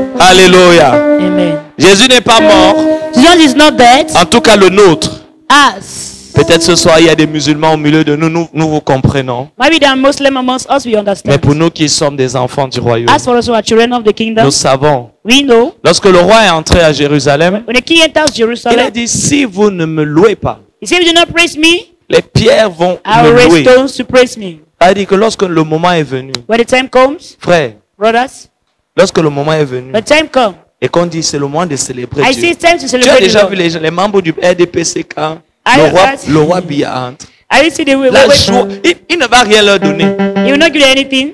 Alléluia. Amen. Jésus n'est pas mort. Jesus is not dead. En tout cas, le nôtre. Us. Peut-être ce soir, il y a des musulmans au milieu de nous. Nous vous comprenons. Maybe there are Muslims amongst us, we understand. Mais pour nous qui sommes des enfants du royaume, As for us who are children of the kingdom, nous savons. we know Lorsque le roi est entré à Jérusalem, when the king enters il a Jerusalem, dit, si vous ne me louez pas, he said, if you do not praise me, les pierres vont I me will raise louer. stones to praise me. Il a dit que lorsque le moment est venu, When the time comes, frère, brothers, lorsque le moment est venu, when the time comes, et qu'on dit c'est le moment de célébrer I Dieu. say it's time to Tu as celebrate the déjà Lord. vu les membres du RDPC quand I- le roi Biya entre. I will see the way. La joie, il ne va rien leur donner. He will not give them anything.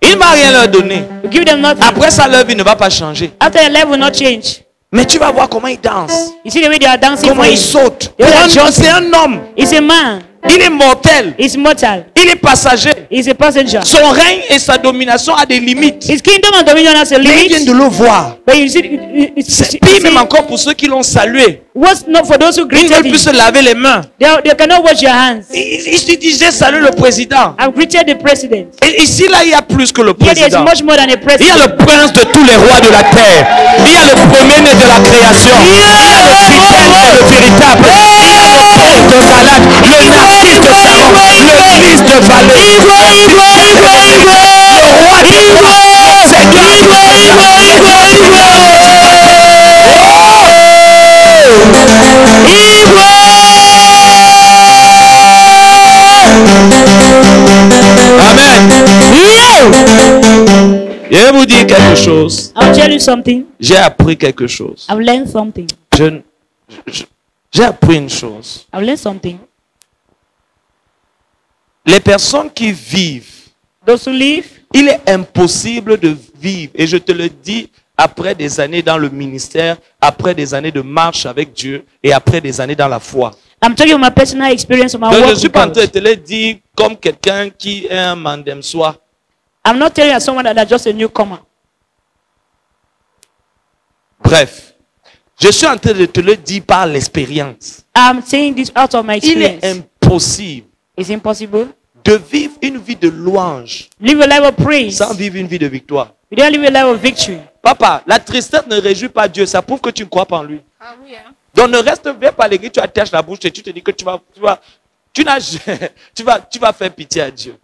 Il ne va rien leur donner. You give them nothing. Après ça, leur vie ne va pas changer. After your life will not change. Mais tu vas voir comment ils dansent. You see the way they are dancing Comment for ils him. sautent. They are jumping. C'est un homme. He's a man. Il est mortel. He's mortal. Il est passager. He's a passenger. Son règne et sa domination a des limites. His kingdom and dominion has a Mais ils viennent limit. de le voir. But you see, C'est pire même encore pour ceux qui l'ont salué. what's not for those who Ils ne veulent greeted plus him. se laver les mains. They cannot wash your hands. Ils disaient salut le président. I've greeted the president. Et ici, là, il y a plus que le Here there's président. much more than a Il y a president. le prince de tous les rois de la terre. Il y a le premier-né de la création. Il y a le fidèle et le véritable. Il y a le prince de Valak, le narcisse de Saron, le fils de Valé. Le roi des rois, Seigneur Amen. Je vais vous dire quelque chose. I'll tell you something. J'ai appris quelque chose. I've learned something. J'ai appris une chose. I've learned something. Les personnes qui vivent, Those who live, il est impossible de vivre. Et je te le dis, après des années dans le ministère, après des années de marche avec Dieu et après des années dans la foi. I'm talking about my personal experience of my Donc, je work ne suis with pas en train de God. te le dire comme quelqu'un qui est un mandem soi. I'm not telling you as someone that's just a newcomer. Bref, je suis en train de te le dire par l'expérience. I'm saying this out of my Il est experience. impossible It's impossible. de vivre une vie de louange Live a life of praise. sans vivre une vie de victoire. You don't live a life of victory. Papa, la tristesse ne réjouit pas Dieu. Ça prouve que tu ne crois pas en lui. Donc ne reste bien pas l'église, tu attaches la bouche et tu te dis que tu vas faire pitié à Dieu.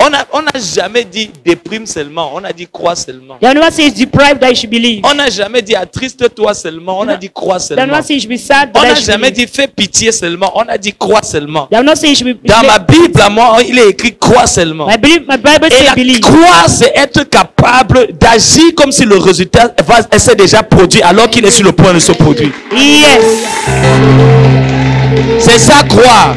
On n'a jamais dit déprime seulement, on a dit crois seulement. The never say it's deprived that you should believe. On n'a jamais dit attriste-toi seulement, on a dit crois The seulement. never say you should be sad On that n'a you should jamais believe. dit fais pitié seulement, on a dit crois seulement. They have not say you should be. Dans ma Bible, à moi, il est écrit crois seulement. My Bible Et says la believe. croix, c'est être capable d'agir comme si le résultat s'est déjà produit alors qu'il est sur le point de se produire. Yes. C'est ça croire.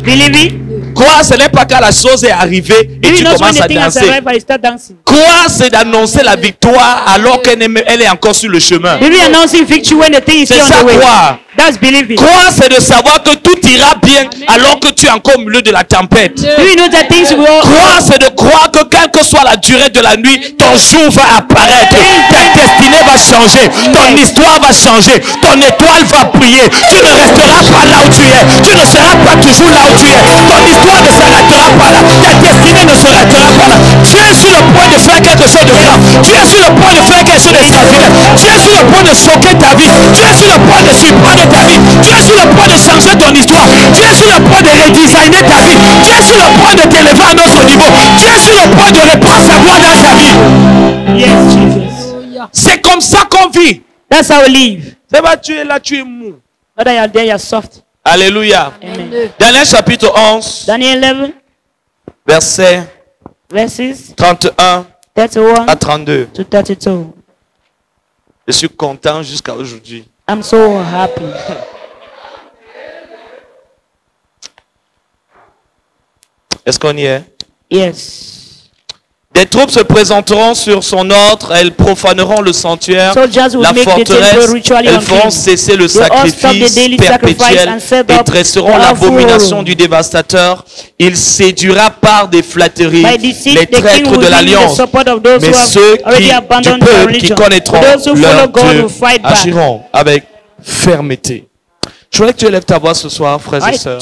Believe it. Croire, ce n'est pas quand la chose est arrivée et Believe tu not when commences the à thing has danser. arrived and you start dancing. Croire, c'est d'annoncer la victoire alors qu'elle est encore sur le chemin. Believe announcing victory when the thing is C'est still ça on the way. croire. That's believing. Croire, c'est de savoir que tout ira bien alors que tu es encore au milieu de la tempête. Do you know that things will Croire, c'est de croire que quelle que soit la durée de la nuit, ton jour va apparaître. Ta destinée va changer. Ton histoire va changer. Ton étoile va briller. Tu ne resteras pas là où tu es. Tu ne seras pas toujours là où tu es. Ton histoire ne s'arrêtera pas là. Ta destinée ne s'arrêtera pas là. Tu es sur le point de faire quelque chose de grand. Tu es sur le point de faire quelque chose d'extraordinaire. Tu es sur le point de choquer ta vie. Tu es sur le point de surprendre ta vie. Tu es sur le point de changer ton histoire. Tu es sur le point de redesigner ta vie. Tu es sur le point de t'élever à un autre niveau. Tu es sur le point de reprendre sa gloire dans ta vie. Yes, Jesus. C'est comme ça qu'on vit. That's how we live. C'est pas tu es là, tu es mou. Not that you are there, you are soft. Alléluia. Amen. Daniel chapitre 11, Daniel 11, verset verses 31 31 à 32. to 32. Je suis content jusqu'à aujourd'hui. I'm so happy. Est-ce qu'on y est? Yes. Des troupes se présenteront sur son ordre, elles profaneront le sanctuaire, Soldiers will la make the forteresse, temple ritually elles feront unclean. cesser le They all stop the sacrifice daily sacrifice perpétuel and set et up dresseront a l'abomination forum. du dévastateur. Il séduira par des flatteries By deceit, les the king traîtres will de bring the l'alliance. support of those Mais who have ceux already du abandoned their peuple qui religion. connaîtront Those who follow leur God Dieu will fight back. agiront avec fermeté. Je voudrais que tu élèves ta voix ce soir, frères et sœurs.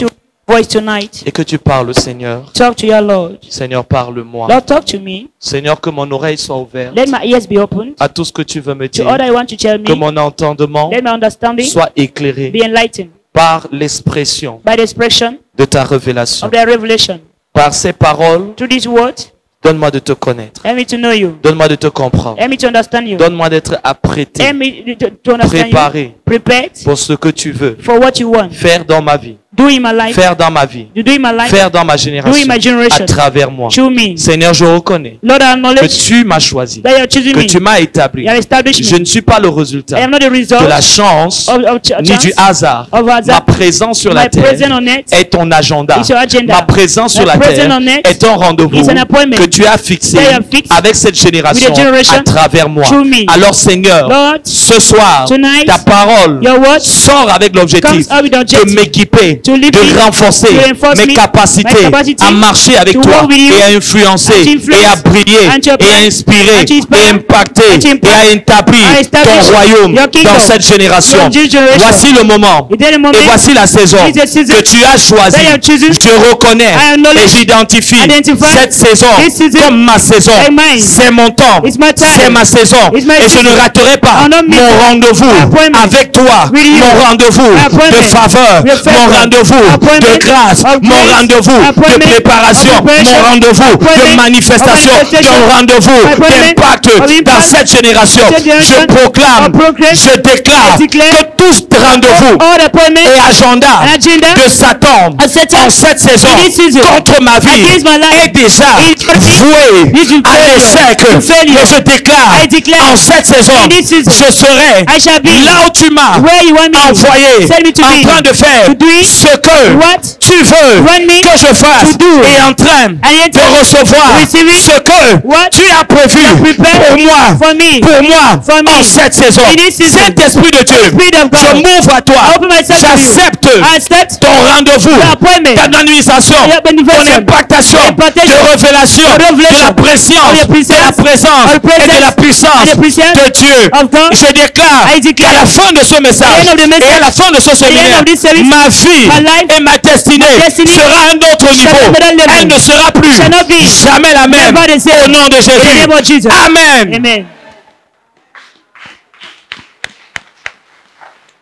voice tonight. et que tu parles, Seigneur. Talk to your Lord. Seigneur, parle-moi. Lord, talk to me. Seigneur, que mon oreille soit ouverte Let my ears be opened à tout ce que tu veux me to dire. all that you want to tell Que me. mon entendement Let my understanding soit éclairé be enlightened par l'expression by the expression de ta révélation. of the revelation. Par ces paroles, Through these words, donne-moi de te connaître. help me to know you. Donne-moi de te comprendre. Help me to understand you. Donne-moi d'être apprêté, Help me to understand you. préparé Prepared pour ce que tu veux for what you want. faire dans ma vie. Do in my life. Faire dans ma vie. You do in my life. Faire dans ma Do in génération. my generation. À travers moi. Through me. Seigneur, je reconnais Lord, I que acknowledge tu m'as choisi. that you are choosing Que me. tu m'as établi. You have established Je me. ne suis pas le I résultat am not the result de la chance of ni du hasard. of hasard. Ma présence sur la My terre presence on earth est ton agenda. is your agenda. Ma présence sur My la presence terre on earth est ton rendez-vous is an appointment que tu as fixé that you have fixed avec cette génération with the generation à travers moi. through me. Alors Seigneur, Lord, ce soir, tonight, ta parole your word sort avec l'objectif comes up with the de objective m'équiper, to lift me, de renforcer to reinforce mes me, capacités my capacity à marcher avec to toi walk with you, et à influencer and to influence, et à briller and to et à apply, inspirer and to inspire, et impacter and to et impact, à établir and establish ton royaume your kingdom dans cette génération. in this generation. Voici le moment Is there a moment et voici la saison is the season que tu as choisie. that you have chosen. Je reconnais I acknowledge, et j'identifie identify cette saison this season comme ma saison. as mine. C'est mon temps. It's my time. C'est ma saison. It's my Et je season. ne raterai pas I'll not miss mon it. rendez-vous Appointment avec toi. with you. Mon rendez-vous Appointment de faveur. with favor. Mon rendez-vous Appointment de grâce. of Mon grace. rendez-vous de Appointment préparation. of preparation. Mon rendez-vous de Appointment manifestation. of manifestation. Mon rendez-vous Appointment d'impact of impact. dans cette génération. Cette génération. Je proclame, Of progress. je déclare I declare que tout ce rendez-vous all appointment et agenda and agenda de Satan of Satan en cette saison in this season contre ma vie against my life est déjà is voué is to à failure. l'échec. To failure. Et je déclare I declare en cette saison, in this season je serai I shall be là où tu m'as where you want me envoyé send me to en be. train de faire To do it. ce que What tu veux want me que je fasse to do. et en train And yet de recevoir receive it. ce que What tu as prévu prepared pour moi for me. pour moi For me. en cette saison. In this season. Saint-Esprit de Dieu, Spirit of God. je m'ouvre à toi. I open myself to you. J'accepte I accept ton rendez-vous, your appointment. ton administration, Your ton manifestation. impactation, Impactation. de révélation, Of revelation. de la présence, Of your presence. de la présence Of the et de presence. la puissance And the puissance de Dieu. of God. Je déclare I declare qu'à la fin de ce message at the end of the message, et à la fin de ce séminaire, of this service, ma vie my life, et ma destinée destiny sera à un autre shall niveau. be another level. Elle ne sera plus Shall not be jamais la même. never the same. Au nom de In the name of Jésus. Jesus. Amen. Amen.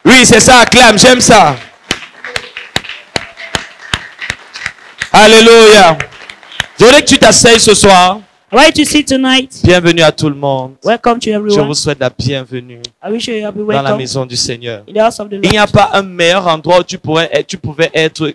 Oui, c'est ça, acclame, j'aime ça. Alléluia. Je voudrais que tu t'asseyes ce soir. I want you to see tonight. Bienvenue à tout le monde. Welcome to Je everyone. vous souhaite la bienvenue I wish you a happy dans la welcome maison du Seigneur. in the house of the Il n'y a Lord. pas un meilleur endroit où tu pouvais être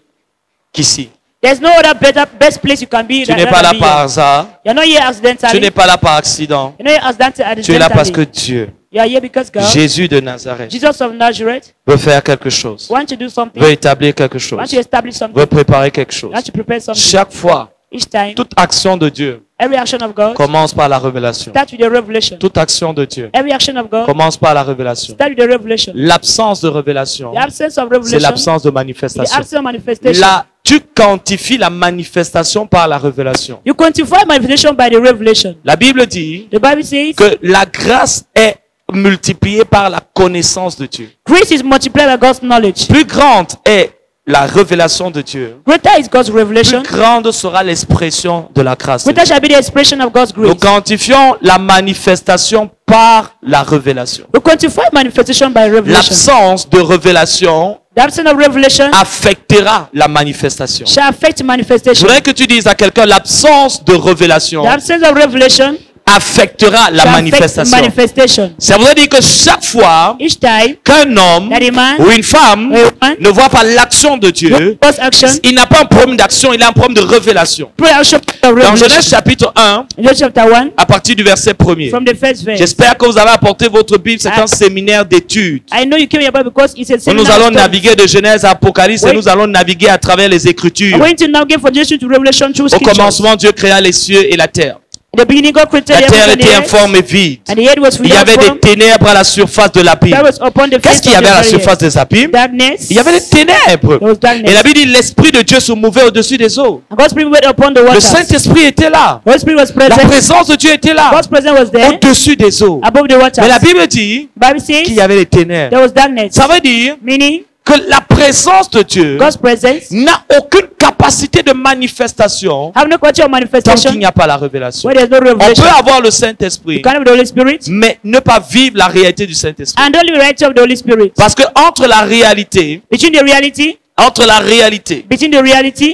qu'ici. There's no other best place you can be. Tu n'es pas là par hasard. You're not here Tu accidentally. n'es pas là par accident. You're not here accidentally. Tu es là parce que Dieu, You are here because God, Jésus de Nazareth, Jesus of Nazareth, veut faire quelque chose, wants to do something. veut établir quelque chose, Wants to establish something. veut préparer quelque chose. Wants to prepare something. Chaque fois, Each time, toute action de Dieu every action of God commence par la révélation. starts with the revelation. Toute action de Dieu Every action of God commence par la révélation. starts with the revelation. L'absence de révélation, The absence of c'est revelation, l'absence de the manifestation. absence of manifestation. Là, tu quantifies la manifestation par la révélation. You quantify manifestation by the revelation. La Bible dit The Bible says que la grâce est multipliée par la connaissance de Dieu. grace is multiplied by God's knowledge. Plus grande est la révélation de Dieu, Greater is God's plus revelation. grande sera l'expression de la grâce de Greater Dieu. shall be the expression of God's Nous grace. quantifions la manifestation par la révélation. We quantify manifestation by revelation. L'absence de révélation The absence of revelation affectera la manifestation. shall affect Je manifestation. voudrais que tu dises à quelqu'un, l'absence de révélation The absence of revelation affectera la shall affect manifestation. manifestation. Ça voudrait dire que chaque fois Each time qu'un homme that a man ou une femme or a woman ne voit pas l'action de Dieu, does action, il n'a pas un problème d'action, il a un problème de révélation. pray action of Dans revelation. Genèse chapitre 1, In Genesis chapter 1, à partir du verset 1er. from the first verse. J'espère que vous avez apporté votre Bible, c'est un séminaire d'études. I know you came here because it's a Nous seminar allons study. naviguer de Genèse à Apocalypse et Oui. nous allons naviguer à travers les Écritures. I'm going to now give from Genesis to Revelation through Au scriptures. commencement, Dieu créa les cieux et la terre. In the beginning, God created La the terre heavens and était the earth, informe et vide. and the earth was Il y avait without des form. ténèbres à la surface de l'abîme. That was upon the Qu'est-ce face qu'il y of avait à la the surface very des abîmes? darkness. Il y avait des ténèbres. There was darkness. Et la Bible dit l'Esprit de Dieu se mouvait au-dessus des eaux. And God's Spirit went upon the Le waters. Saint-Esprit était là. God's Spirit was La present. présence de Dieu était là. God's presence was there Au-dessus des eaux. above the waters. Mais la Bible dit Bible says qu'il y avait des ténèbres. there was darkness. Ça veut dire Meaning que la présence de Dieu God's presence n'a aucune capacité de manifestation have no quality of tant qu'il manifestation n'y a pas la révélation. where there's no On revelation. peut avoir le Saint-Esprit, You can have the Holy Spirit mais ne pas vivre la réalité du Saint-Esprit. and only the reality of the Holy Spirit. Parce que entre la réalité Between the reality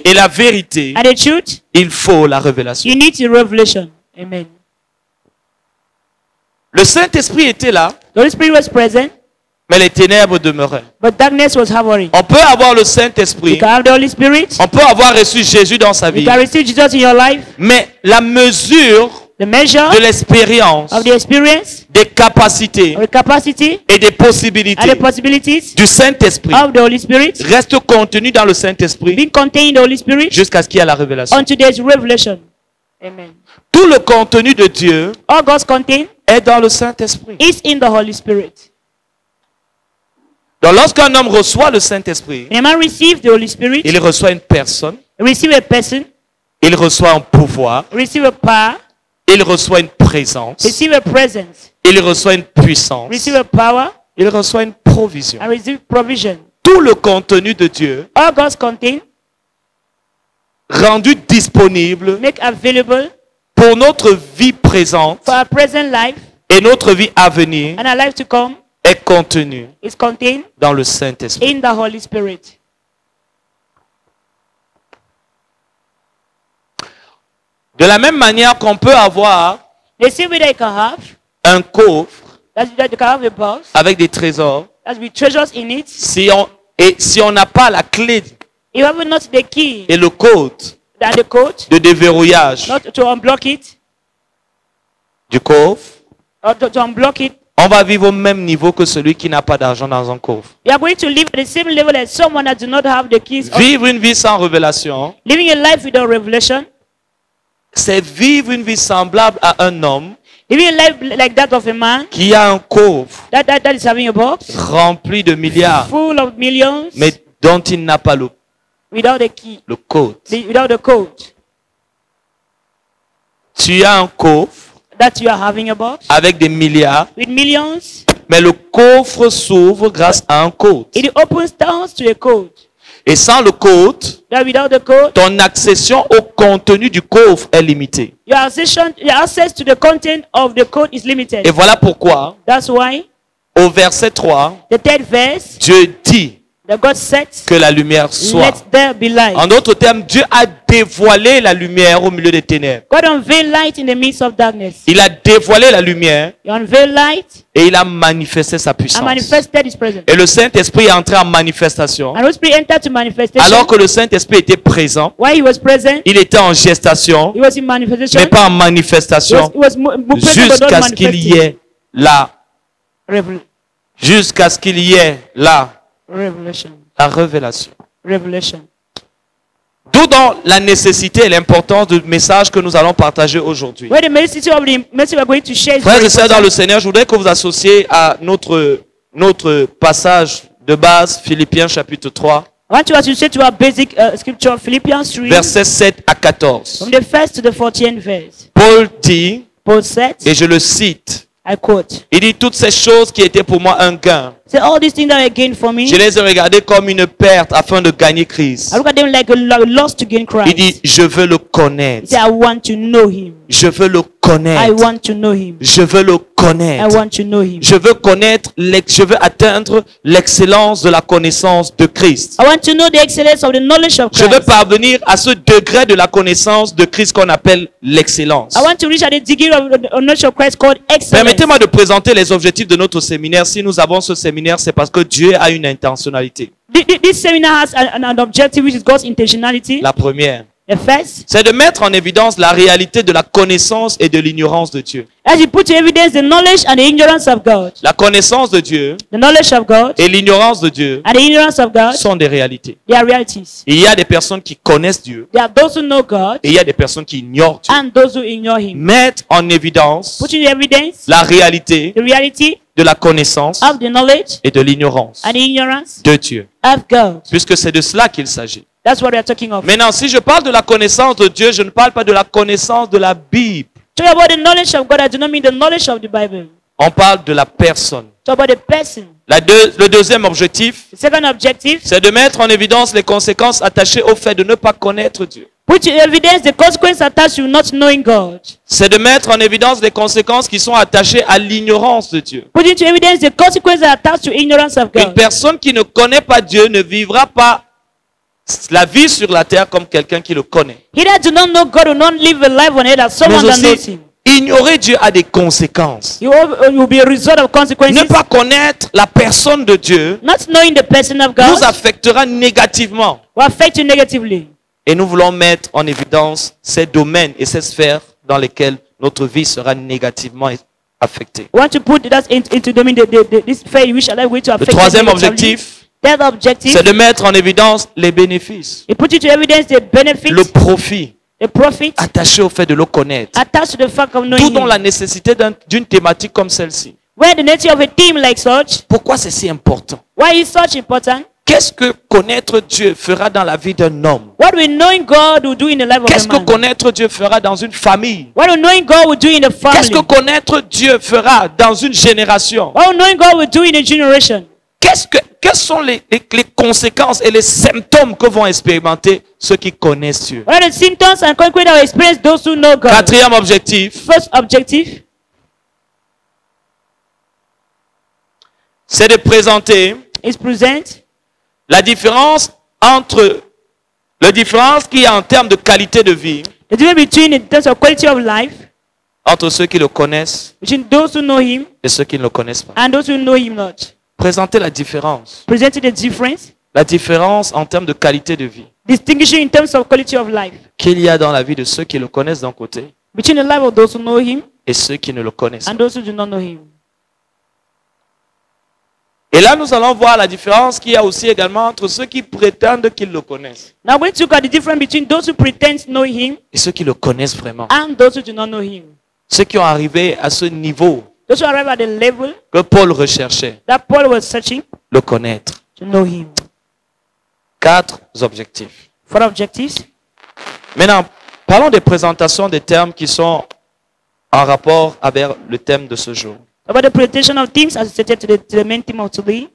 et la vérité, and the truth, il faut la révélation. you need the revelation. Amen. Le Saint-Esprit était là, The Holy Spirit was present, mais les ténèbres demeuraient. but darkness was hovering. On peut avoir le You Saint-Esprit, can have the Holy Spirit. on peut avoir reçu Jésus dans sa You vie, can receive Jesus in your life. mais la mesure The measure de l'expérience, of the experience, des capacités of the capacity, et des and possibilités the possibilities du Saint-Esprit of the Holy Spirit reste contenu dans le Saint-Esprit being contained in the Holy Spirit jusqu'à ce qu'il y ait la révélation. unto there's revelation. Amen. Tout le contenu de Dieu All God's content est dans le Saint-Esprit. is in the Holy Spirit. Donc lorsqu'un homme reçoit le Saint-Esprit, When a man receives the Holy Spirit, il reçoit une personne, receive a person, il reçoit un pouvoir, receive a power, il reçoit une présence, receive a presence, il reçoit une puissance, receive a power, il reçoit une provision. and receive provision. Tout le contenu de Dieu All God's content rendu disponible make available pour notre vie présente for our present life et notre vie à venir and our life to come est contenu is contained dans le Saint-Esprit. in the Holy Spirit. De la même manière qu'on peut avoir The same way that you can have, un coffre that you can have a box, avec des trésors, that with treasures in it. si on n'a pas la clé You have not the key et le code and the code, de déverrouillage not to unblock it, du coffre, or to unblock it. on va vivre au même niveau que celui qui n'a pas d'argent dans un coffre. You are going to live at the same level as someone that do not have the keys. Vivre une vie sans révélation, Living a life without revelation, c'est vivre une vie semblable à un homme living a life like that of a man qui a un coffre that is having a box rempli de milliards, full of millions mais dont il n'a pas without the key, le code. without the code. Tu as un coffre That you are having a box avec des milliards, with millions. mais le coffre s'ouvre grâce à un code. It opens down to a code. Et sans le code, That without the code, ton accession au contenu du coffre est limitée. your access to the content of the code is limited. Et voilà pourquoi, That's why au verset 3, the third verse, Dieu dit that God said, que la lumière soit. let there be light. En d'autres termes, Dieu a dévoilé la lumière au milieu des ténèbres. God unveiled light in the midst of darkness. Il a dévoilé la lumière He unveiled light et il a manifesté sa and puissance. manifested His presence. Et le Saint-Esprit est entré en manifestation. And Holy Spirit entered to manifestation. Alors que le Saint-Esprit était présent, While He was present, il était en gestation, He was in manifestation. mais pas en manifestation, He was present but not jusqu'à ce qu'il y manifesting. ait là, Revelation. jusqu'à ce qu'il y ait là, Revelation. la révélation. Revelation. D'où donc la nécessité et l'importance du message que nous allons partager aujourd'hui. Where the message of the message we are going to share is Frères very et sœurs dans le important. Seigneur, je voudrais que vous associez à notre passage de base, Philippiens chapitre 3, I want to associate to our basic scripture, Philippians 3, versets 7 à 14. from the first to the 14th verse. Paul dit, Paul said, et je le cite, I quote, il dit toutes ces choses qui étaient pour moi un gain. say all these things that are gained for me, Je les ai regardées comme une perte afin de gagner Christ. I look at them like a loss to gain Il Christ. dit, je veux le He connaître. said, I want to know Him. Je veux le I connaître. want to know Him. Je veux le I connaître. want to know Him. Je veux connaître, je veux atteindre l'excellence de la connaissance de Christ. I want to know the excellence of the knowledge of Je veux Christ. parvenir à ce degré de la connaissance de Christ qu'on appelle l'excellence. I want to reach at the degree of the knowledge of Christ called excellence. Permettez-moi de présenter les objectifs de notre séminaire. Si nous avons ce séminaire, c'est parce que Dieu a une intentionnalité. This seminar has an objective, which is God's intentionality. La première, The first, c'est de mettre en évidence la réalité de la connaissance et de l'ignorance de Dieu. as you put to evidence the knowledge and the ignorance of God. La connaissance de Dieu The knowledge of God et l'ignorance de Dieu and the ignorance of God, sont des réalités. they are realities. Il y a des personnes qui connaissent Dieu There are those who know God et il y a des personnes qui ignorent Dieu. and those who ignore Him. Mettre en évidence Putting the evidence, la réalité the reality de la connaissance of the knowledge et de l'ignorance and the ignorance de Dieu. of God. Puisque c'est de cela qu'il s'agit. That's what we are talking of. Maintenant, si je parle de la connaissance de Dieu, je ne parle pas de la connaissance de la Bible. Talking about the knowledge of God, I do not mean the knowledge of the Bible. On parle de la personne Talk about the person. Le deuxième objectif, The second objective, c'est de mettre en évidence les conséquences attachées au fait de ne pas connaître Dieu. put to evidence the consequence attached to not knowing God. C'est de mettre en évidence les conséquences qui sont attachées à l'ignorance de Dieu. Put into evidence the consequences attached to ignorance of Une God. personne qui ne connaît pas Dieu ne vivra pas la vie sur la terre comme quelqu'un qui le connaît. He that do not know God will not live a life on earth as someone Mais that knows aussi, Him. ignorer Dieu a des conséquences. You will be a result of consequences. Ne pas connaître la personne de Dieu Not knowing the person of nous God affectera négativement. will affect you negatively. Et nous voulons mettre en évidence ces domaines et ces sphères dans lesquelles notre vie sera négativement affectée. We want to put that into this faith which are going to Le affect troisième us negatively. objectif, Third objective, c'est de mettre en évidence les bénéfices, it put into evidence the benefits, le profit the profit attaché au fait de le connaître. attached to the fact of D'où knowing donc Him. la nécessité d'une thématique comme celle-ci. Where the nature of a theme like such, Pourquoi c'est si important? why is such important? Qu'est-ce que connaître Dieu fera dans la vie d'un homme? What will knowing God will do in the life of Qu'est-ce a que man? connaître Dieu fera dans une famille? What will knowing God will do in the Qu'est-ce que family? connaître Dieu fera dans une génération? What will knowing God will do in a generation? Quelles sont les conséquences et les symptômes que vont expérimenter ceux qui connaissent Dieu? What are the symptoms and consequences that will experience those who know God? Quatrième objectif, First objective c'est de présenter is present la différence qu'il y a en termes de qualité de vie the difference between in terms of quality of life entre ceux qui le connaissent between those who know Him et ceux qui ne le connaissent pas. and those who know Him not. Présenter la différence. Presenting the difference, La différence en termes de qualité de vie distinguishing in terms of quality of life qu'il y a dans la vie de ceux qui le connaissent d'un côté between the life of those who know Him et ceux qui ne le connaissent pas. and those who do not know Him. Et là, nous allons voir la différence qu'il y a aussi également entre ceux qui prétendent qu'ils le connaissent Now we're going to look at the difference between those who pretend to know Him et ceux qui le connaissent vraiment. and those who do not know Him. Ceux qui ont arrivé à ce niveau Those who arrive at the level que Paul recherchait, that Paul was searching le connaître. to know Him. 4 objectifs. Four objectives. Maintenant, parlons des présentations des termes qui sont en rapport avec le thème de ce jour. About the presentation of themes associated to the main theme of today.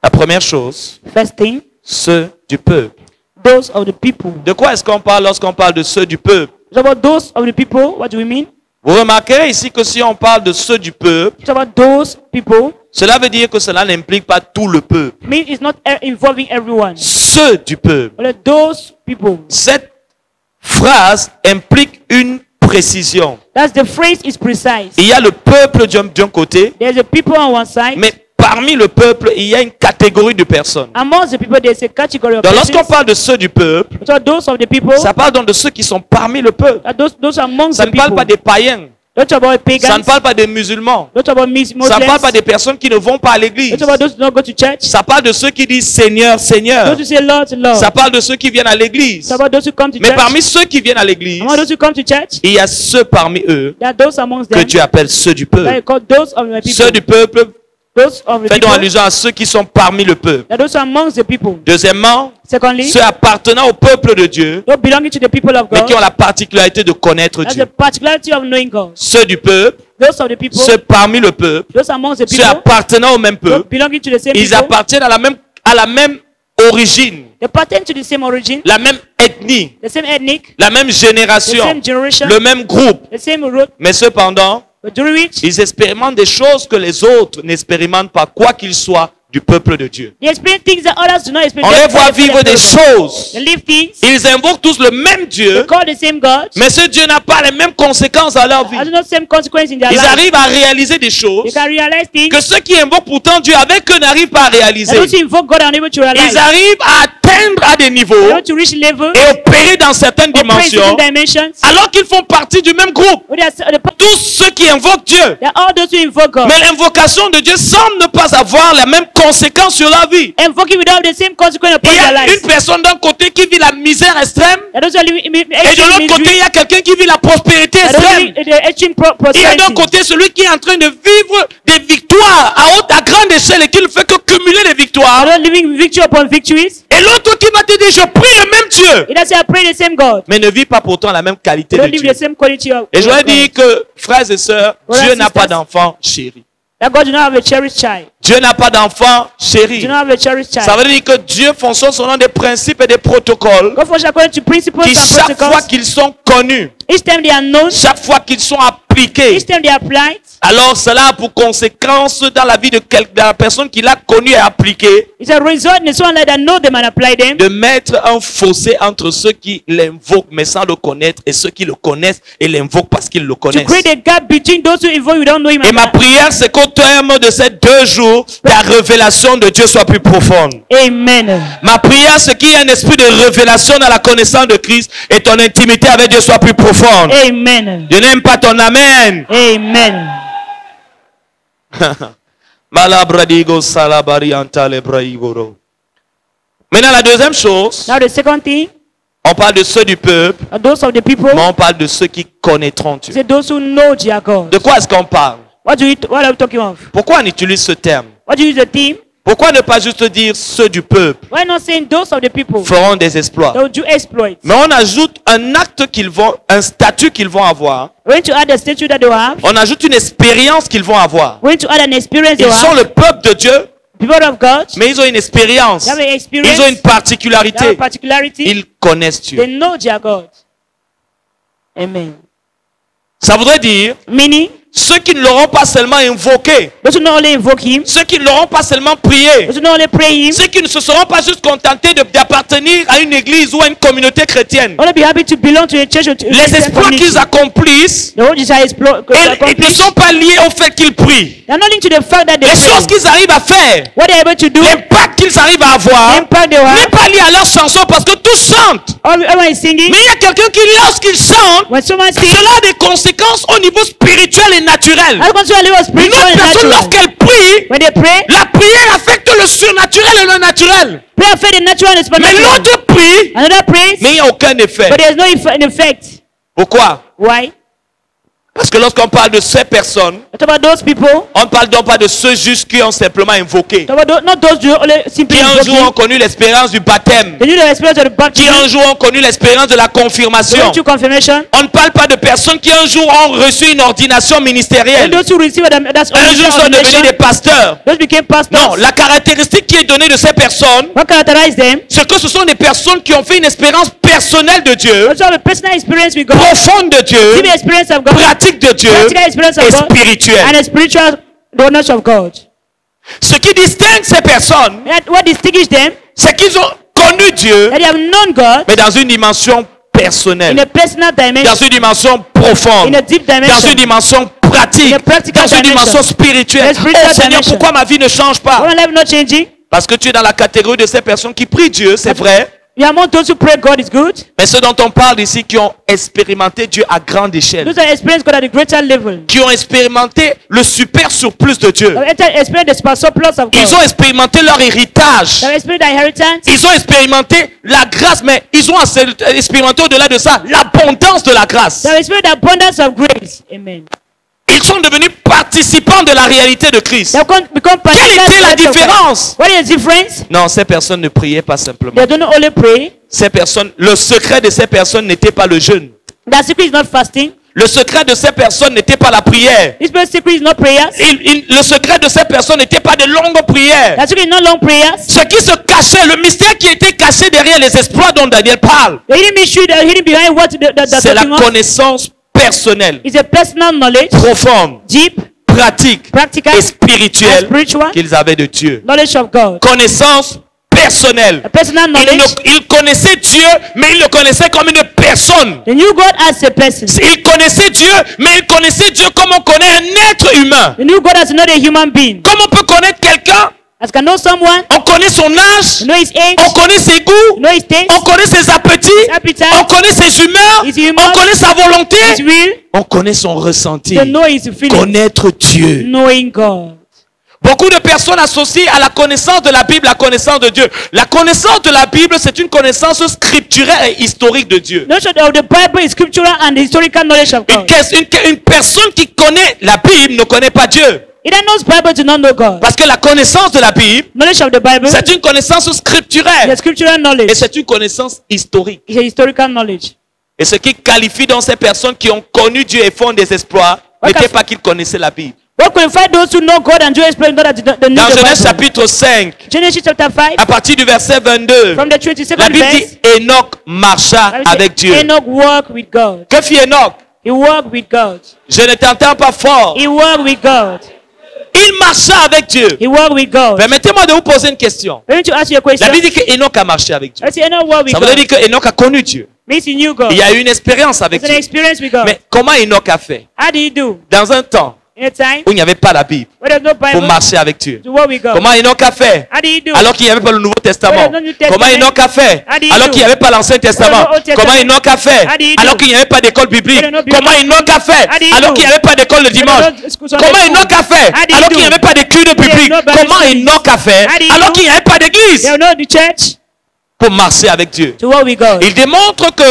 La première chose, First thing, ceux du peuple. those of the people. De quoi est-ce qu'on parle lorsqu'on parle de ceux du peuple? It's about those of the people. What do we mean? Vous remarquerez ici que si on parle de ceux du peuple, It's about those people. cela veut dire que cela n'implique pas tout le peuple. Mean it's not involving everyone. Ceux du peuple. But those people. Cette phrase implique une précision. That's the phrase is precise. Il y a le peuple d'un côté, There's a people on one side. mais parmi le peuple, il y a une catégorie de personnes. Amongst the people, there's a category of Donc lorsqu'on persons. parle de ceux du peuple, So those of the people, ça parle donc de ceux qui sont parmi le peuple. those amongst Ça the ne parle people. pas des païens. Don't talk about pagans. Ça ne parle pas des musulmans. Don't talk about Muslims. Ça ne parle pas des personnes qui ne vont pas à l'église. Don't talk about those who don't go to church. Ça parle de ceux qui disent Seigneur, Seigneur. Those who say Lord, Lord. Ça parle de ceux qui viennent à l'église. It's about those who come to Mais church. parmi ceux qui viennent à l'église, Among those who come to church, il y a ceux parmi eux there are those amongst que them tu appelles ceux du that you peuple. call those of the people. Ceux du peuple, Those of the fais donc people. allusion à ceux qui sont parmi le peuple. That those amongst the people. Deuxièmement, Secondly, ceux appartenant au peuple de Dieu, those belonging to the people of mais God. qui ont la particularité de connaître That's Dieu. the particularity of knowing God. Ceux du peuple, Those of the people. ceux parmi le peuple, Those amongst the ceux people. appartenant au même Those peuple, belonging to the same ils people. appartiennent à la même origine, They pertain to the same origin, la même ethnie, the same ethnic, la même the génération, same generation, le même groupe. the same root. Mais cependant, But during which ils expérimentent des choses que les autres n'expérimentent pas, quoi qu'ils soient du peuple de Dieu. they experience things that others do not On experience. les voit vivre des choses. They live things. Ils invoquent tous le même They Dieu, call the same God. mais ce Dieu n'a pas les mêmes conséquences à leur vie. Has not same consequence in their Ils life. arrivent à réaliser des They choses can realize things que ceux qui invoquent pourtant Dieu avec eux n'arrivent pas à that réaliser. those who invoke God are unable to realize. Ils arrivent à atteindre à des niveaux They want to reach level et opérer dans certaines or praise dimensions different dimensions. alors qu'ils font partie du même groupe. But Tous ceux qui invoquent Dieu. they are all those who invoke God. Mais l'invocation de Dieu semble ne pas avoir la même conséquence sur la vie. Invoking without the same consequence upon Il y their a lives. une personne d'un côté qui vit la misère extrême That those who are living et de l'autre côté il y a quelqu'un qui vit la prospérité extrême. the extreme Il y a d'un prosperity. côté celui qui est en train de vivre des victoires à grande échelle et qui ne fait que cumuler les victoires. Are not living victory upon victories. Et l'autre qui va te dire je prie le même Dieu. It doesn't say I pray the same God. Mais ne vit pas pourtant la même qualité They de don't live Dieu. the same quality of Et je voudrais God. dire que, frères et sœurs, Voilà, Dieu n'a pas sisters. d'enfant chéri. That God do not have a cherished child. Dieu n'a pas d'enfant chéri. Do not have a cherished child. Ça veut dire que Dieu fonctionne selon des principes et des protocoles God functions according to principles qui, and chaque fois protocols. qu'ils sont connus, Each time they are known, chaque fois qu'ils sont appliqués, each time they are applied, alors cela a pour conséquence dans la vie de la personne qui l'a connu et appliqué, it's a result in someone that know them and apply them. de mettre un fossé entre ceux qui l'invoquent mais sans le connaître et ceux qui le connaissent et l'invoquent parce qu'ils le To connaissent. create a gap between those who involve you don't know him Et and ma prière, c'est qu'au terme de ces 2 jours, ta révélation de Dieu soit plus profonde. Amen. Ma prière, c'est qu'il y ait un esprit de révélation dans la connaissance de Christ et ton intimité avec Dieu soit plus profonde. Amen. Je n'aime pas ton amen. Amen. Malabradigo salabari antale braigoro. Maintenant, la deuxième chose, Now the second thing, on parle de ceux du peuple, those of the people, mais on parle de ceux qui connaîtront Dieu. say those who know their God. De quoi est-ce qu'on parle? What are we talking of? Pourquoi on utilise ce terme? What do you use the theme? Pourquoi ne pas juste dire ceux du peuple Why not saying those of the people? feront des exploits? They will do exploits. Mais on ajoute un acte qu'ils vont, un statut qu'ils vont avoir. We're going to add a statue that they will have. On ajoute une expérience qu'ils vont avoir. We're going to add an experience they Ils will sont have. le peuple de Dieu, People of God, mais ils ont une expérience. they have an Ils experience. ont une They have a particularité. particularity. Ils connaissent They Dieu. know their God. Amen. Ça voudrait dire, Meaning, ceux qui ne l'auront pas seulement invoqué, those who not only invoke him, ceux qui ne l'auront pas seulement prié, those who not only pray him, ceux qui ne se seront pas juste contentés d'appartenir à une église ou à une communauté chrétienne. only be happy to belong to a church or to a Les Christian exploits community. qu'ils accomplissent, The whole desire is ils ne sont pas liés au fait qu'ils prient. They're not linked to the fact that they Les choses pray. qu'ils arrivent à faire, What they're able to do, l'impact qu'ils arrivent à the avoir, impact they will n'est have. pas lié à leur chanson parce que tous chantent. Everyone is singing. Mais il y a quelqu'un qui, lorsqu'il chante, When someone sings, cela a des conséquences au niveau spirituel et naturel. I consider a little Une spiritual autre and personne, natural. lorsqu'elle prie, When they pray, la prière affecte le surnaturel et le naturel. prayer affects the natural and the Mais supernatural. l'autre prie, Another prays, mais il n'y a aucun effet. but there's no an effect. Pourquoi? Why? Parce que lorsqu'on parle de ces personnes, What about those people? on ne parle donc pas de ceux juste qui ont simplement invoqué. What about not those who only simply Qui un jour invoking. ont connu l'expérience du baptême. They need the experience of the Qui baptism. un jour ont connu l'expérience de la confirmation. Going to confirmation. On ne parle pas de personnes qui un jour ont reçu une ordination And ministérielle. those who receive them, that's Un jour sont devenus des ordination. pasteurs. Those became pastors. Non, la caractéristique qui est donnée de ces personnes, What characterizes them? c'est que ce sont des personnes qui ont fait une expérience personnelle de Dieu, Also have a personal experience with God. profonde de Dieu, See the experience of God. pratique de Dieu Practical experience et of God. And spirituelle. a spiritual knowledge of God. Ce qui distingue ces personnes, And what distinguishes them? c'est qu'ils ont connu Dieu, That they have known God mais dans une dimension in personnelle, a personal dans dimension, une dimension profonde, in a deep dans dimension. une dimension pratique, In a practical dans une dimension dimension. spirituelle. In a spiritual Oh Seigneur, dimension. pourquoi ma vie ne change pas? Why my life not changing? Parce que tu es dans la catégorie de ces personnes qui prient Dieu, c'est vrai, You are among those who pray God is good. mais ceux dont on parle ici qui ont expérimenté Dieu à grande échelle, Those that experience God at a greater level. qui ont expérimenté le super surplus de Dieu. That have experienced the surplus of God. Ils ont expérimenté leur héritage. That have experienced the inheritance. Ils ont expérimenté la grâce, mais ils ont expérimenté au-delà de ça l'abondance de la grâce. That have experienced the abundance of grace. Amen. Ils sont devenus participants de la réalité de Christ. They have become Quelle était la participants of God. différence? What is the difference? Non, ces personnes ne priaient pas simplement. They don't only pray. Ces personnes, le secret de ces personnes n'était pas le jeûne. That secret is not fasting. Le secret de ces personnes n'était pas la prière. This secret is not prayers. Le secret de ces personnes n'était pas de longues prières. That secret is not long prayers. Ce qui se cachait, le mystère qui était caché derrière les exploits dont Daniel parle, The hidden mystery, the hidden behind what the c'est la talking of connaissance personnelle, is a personal knowledge, profonde, deep, pratique practical, et and spirituelle spiritual qu'ils avaient de Dieu. knowledge of God. Connaissance personnelle. A personal knowledge. Ils connaissaient Dieu, mais ils le connaissaient comme une personne. They knew God as a person. Ils connaissaient Dieu, mais ils connaissaient Dieu comme on connaît un être humain. They knew God as not a human being. Comme on peut connaître quelqu'un, As can know someone, on connaît son âge, know his age, on connaît ses goûts, know his taste, on connaît ses appétits, appetite, on connaît ses humeurs, his humor, on connaît sa volonté, his will, on connaît son ressenti. to know his feelings. Connaître Dieu. Knowing God. Beaucoup de personnes associent à la connaissance de la Bible la connaissance de Dieu. La connaissance de la Bible, c'est une connaissance scripturaire et historique de Dieu. Knowledge of the Bible is scriptural and historical knowledge of God. Une personne qui connaît la Bible ne connaît pas Dieu. Either knows Bible to not know God. Parce que la connaissance de la Bible, Knowledge of the Bible c'est une connaissance scripturaire. is a scriptural Et knowledge. c'est une connaissance historique. It's a historical knowledge. Et ce qui qualifie donc ces personnes qui ont connu Dieu et font des exploits, Ouais, n'était quand- pas qu'ils connaissaient la Bible. What qualify those who know God and do experience God that the Dans need the Genèse Bible? chapitre 5, Genesis chapter 5, à partir du verset 22, from the 22nd la Bible verse, dit Enoch marcha Bible says, avec Dieu. Enoch walked with God. Que fit Enoch? He walked with God. Je ne t'entends pas fort. He walked with God. Il marcha avec Dieu. He walked with God. Permettez-moi de vous poser une question. I want to ask you a La question. Bible dit que Enoch a marché avec Dieu. I say Enoch walked with Ça veut God. dire que Enoch a connu Dieu. Means he knew God. Il y a eu une expérience avec It's an Dieu. experience with God. Mais comment Enoch a fait? How did he do? Dans un temps In a time où il n'y avait pas la Bible where there's no pour Bible marcher avec Dieu. to walk with God. Comment Enoch a fait? How did he do? Alors qu'il n'y avait pas le Nouveau Testament. Comment Enoch a fait? Alors qu'il n'y avait pas l'Ancien Testament. Comment Enoch a fait? Alors qu'il n'y avait pas d'école biblique. Comment Enoch a fait? Alors qu'il n'y avait pas d'école le dimanche. Comment Enoch a fait? Alors qu'il n'y avait pas de culte biblique. Comment Enoch a fait? Alors qu'il n'y avait pas d'église They know the church pour marcher avec Dieu. to walk with God. Il démontre que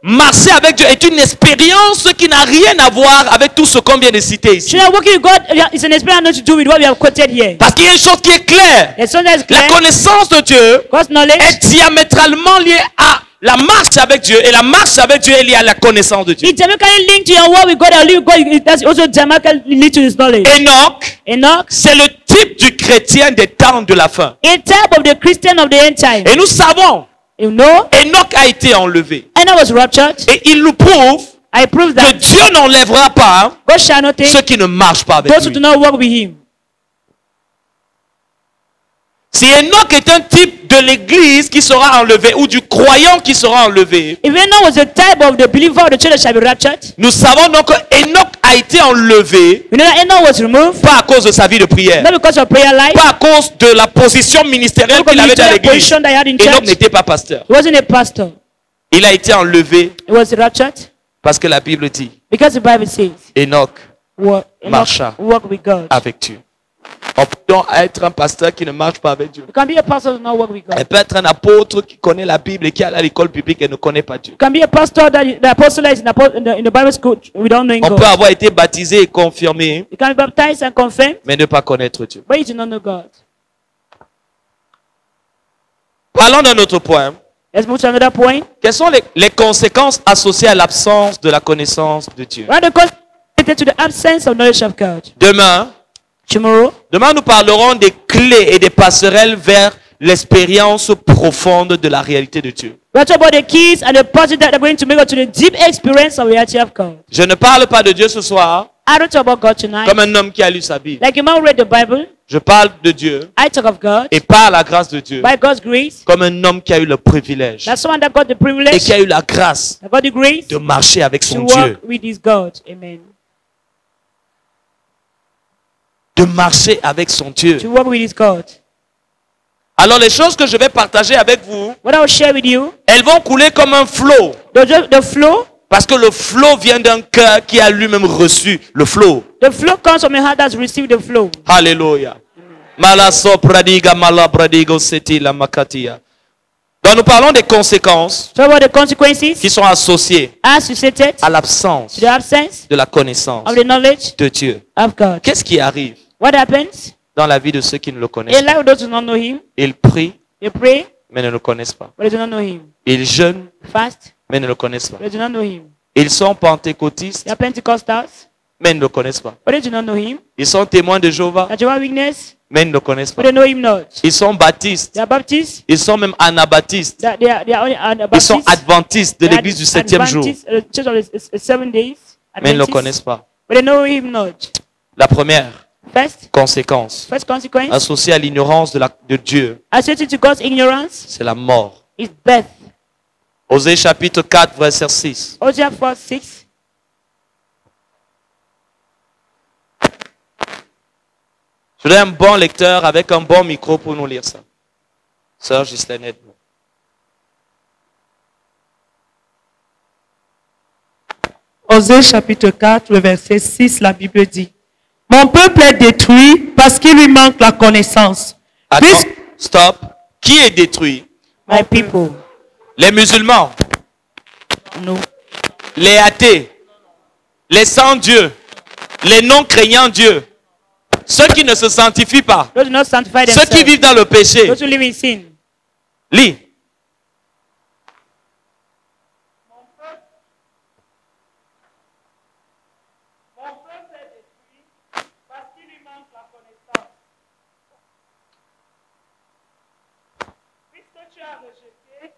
marcher avec Dieu est une expérience qui n'a rien à voir avec tout ce qu'on vient de citer ici. So now walking with God is an experience not to do with what we have quoted here. Parce qu'il y a une chose qui est claire. There's something that's La clear. connaissance de Dieu God's knowledge est diamétralement liée à la marche avec Dieu. Et la marche avec Dieu est liée à la connaissance de Dieu. is diametrically linked to your walk with God and live with God. That's also diametrically linked to His knowledge. Enoch, Enoch, c'est le type du chrétien des temps de la fin. a type of the Christian of the end time. Et nous savons, You know, Enoch a été enlevé. Enoch was raptured. Et il nous prouve I prove que that Dieu n'enlèvera pas God shall not take ceux qui ne marchent pas avec those who do lui. not walk with Him. Si Enoch est un type de l'église qui sera enlevé ou du croyant qui sera enlevé, If Enoch was a type of the believer of the church that shall be raptured, nous savons donc que Enoch a été enlevé you know that Enoch was removed pas à cause de sa vie de prière, not because of prayer life, pas à cause de la position ministérielle not because qu'il of avait the dans l'église. position that he had in Enoch church. n'était pas pasteur. He wasn't a pastor. Il a été enlevé He was raptured parce que la Bible dit because the Bible says, Enoch Enoch marcha walk with God. avec Dieu. On peut donc être un pasteur qui ne marche pas avec Dieu. You can be a pastor who does not work with God. On peut être un apôtre qui connaît la Bible et qui est à l'école biblique et ne connaît pas Dieu. You can be a pastor that the apostle is in the Bible school without knowing On God. peut avoir été baptisé et confirmé, You can be baptized and confirmed, mais ne pas connaître Dieu. but you do not know God. Parlons d'un autre point. Let's move to another point. Quelles sont les conséquences associées à l'absence de la connaissance de Dieu? What are the consequences related to the absence of knowledge of God? Demain, nous parlerons des clés et des passerelles vers l'expérience profonde de la réalité de Dieu. We'll talk about the keys and the positive that are going to make us to the deep experience of reality of God. Je ne parle pas de Dieu ce soir I don't talk about God tonight. comme un homme qui a lu sa Bible. Like a man who read the Bible, Je parle de Dieu I talk of God et par la grâce de Dieu by God's grace. comme un homme qui a eu le privilège That's someone that got the et privilege, qui a eu la grâce that got the grace de marcher avec to son walk Dieu. with his God. Amen. De marcher avec son Dieu. To walk with his God. Alors les choses que je vais partager avec vous, What I will share with you, elles vont couler comme un flot. the flow, Parce que le flot vient d'un cœur qui a lui-même reçu le flot. the flow comes from a heart that's received the flow. Alléluia. Malaso pradiga malabradigo seti la makatia. Donc nous parlons des conséquences So about the consequences qui sont associées associated à l'absence to the absence de la connaissance of the knowledge de Dieu. of God. Qu'est-ce qui arrive What happens? dans la vie de ceux qui ne le In connaissent pas? life, those who do not know him, Ils prient, they pray, mais ne le connaissent pas. but they do not know him. Ils jeûnent, Fast, mais ne le connaissent pas. but they do not know him. Ils sont pentecôtistes, They are Pentecostals, mais ne le connaissent pas. but they do not know him. Ils sont témoins de Jéhovah, They are Jehovah's Witness, mais ne le connaissent but pas. they know him not. Ils sont baptistes, They are Baptists. ils sont même anabaptistes. They are only Ils sont Baptists. adventistes de They are l'église du 7e jour, Adventists, Church of the 7 days. mais ne le Adventists, connaissent pas. but they know him not. La première First conséquence consequence associée à l'ignorance de Dieu, associated to God's ignorance c'est la mort. is death. Osée chapitre 4, verset 6. Hosea 4:6. Je voudrais un bon lecteur avec un bon micro pour nous lire ça. Sœur Ghislaine, aide-nous. Osée chapitre 4, le verset 6, la Bible dit, « Mon peuple est détruit parce qu'il lui manque la connaissance. Attends, Puisque- stop. Qui est détruit? My people. Les musulmans, No. les athées, les sans-dieu, les non-craignants Dieu, ceux qui ne se sanctifient pas, Those who do not sanctify ceux qui themselves. vivent dans le péché. Those who live in sin. Lis. tu as rejeté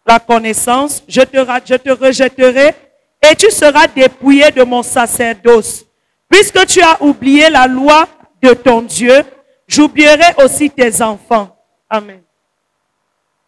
la connaissance, je te rejetterai et tu seras dépouillé de mon sacerdoce. Puisque tu as oublié la loi de ton Dieu, j'oublierai aussi tes enfants. Amen.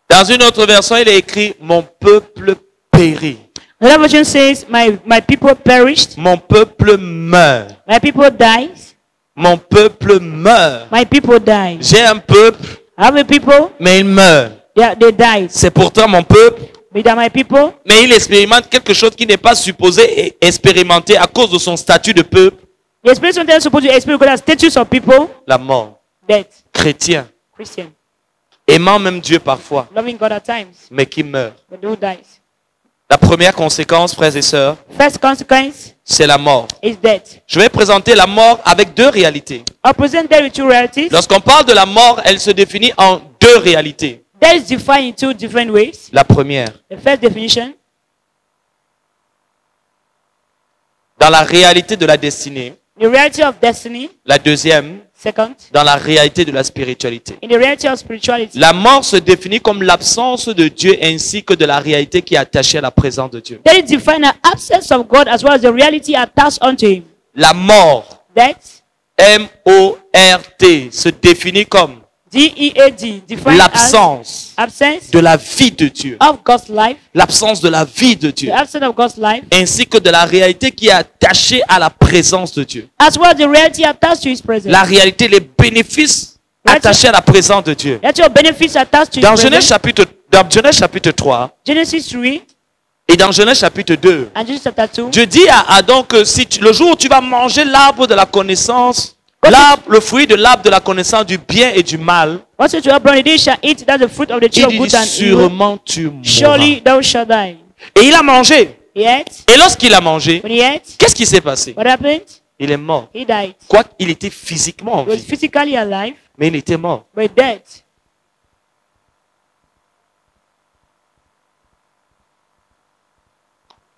Dans une autre version, il est écrit « Mon peuple périt. Another version says, my people perished, Mon peuple meurt. my people dies, Mon peuple meurt. my people died. J'ai un peuple, I have a people, mais il meurt. they died. C'est pourtant mon peuple, But they are my people, mais il expérimente quelque chose qui n'est pas supposé expérimenter à cause de son statut de peuple, the spirit sometimes supposed to experience God as status of people, la mort. death, Chrétien, Christian, aimant même Dieu parfois, loving God at times, mais qui meurt. but who dies. La première conséquence, frères et sœurs, First consequence c'est la mort. is death. Je vais présenter la mort avec deux réalités. I'll present death with two realities. Lorsqu'on parle de la mort, elle se définit en deux réalités. Death is defined in two different ways. La première, The first definition, dans la réalité de la destinée. the reality of destiny. La deuxième, Second, dans la réalité de la spiritualité. in the reality of spirituality. La mort se définit comme l'absence de Dieu ainsi que de la réalité qui est attachée à la présence de Dieu. That is defined as absence of God as well as the reality attached unto Him. La mort, Death, M-O-R-T, se définit comme D-E-A-D, defined as l'absence absence de la vie de Dieu. of God's life, L'absence de la vie de Dieu. the absence of God's life, Ainsi que de la réalité qui est attachée à la présence de Dieu. as well as the reality attached to His presence. La réalité, les bénéfices attachés à la présence de Dieu. That your benefits attached to His Dans Genèse presence. chapitre 3 Genesis 3 et dans Genèse chapitre 2, and Genesis chapter 2. Dieu dit à Adam que si le jour où tu vas manger l'arbre de la connaissance, le fruit de l'arbre de la connaissance du bien et du mal, Once you have born, they shall eat that the fruit of the tree il of dit good and evil. sûrement tu mourras. Surely thou shalt die. Et il a mangé. He ate. Et lorsqu'il a mangé, When he ate, qu'est-ce qui s'est passé? what happened? Il est mort. He died. Quoique il était physiquement en He was vie, physically alive, mais il était mort. but dead.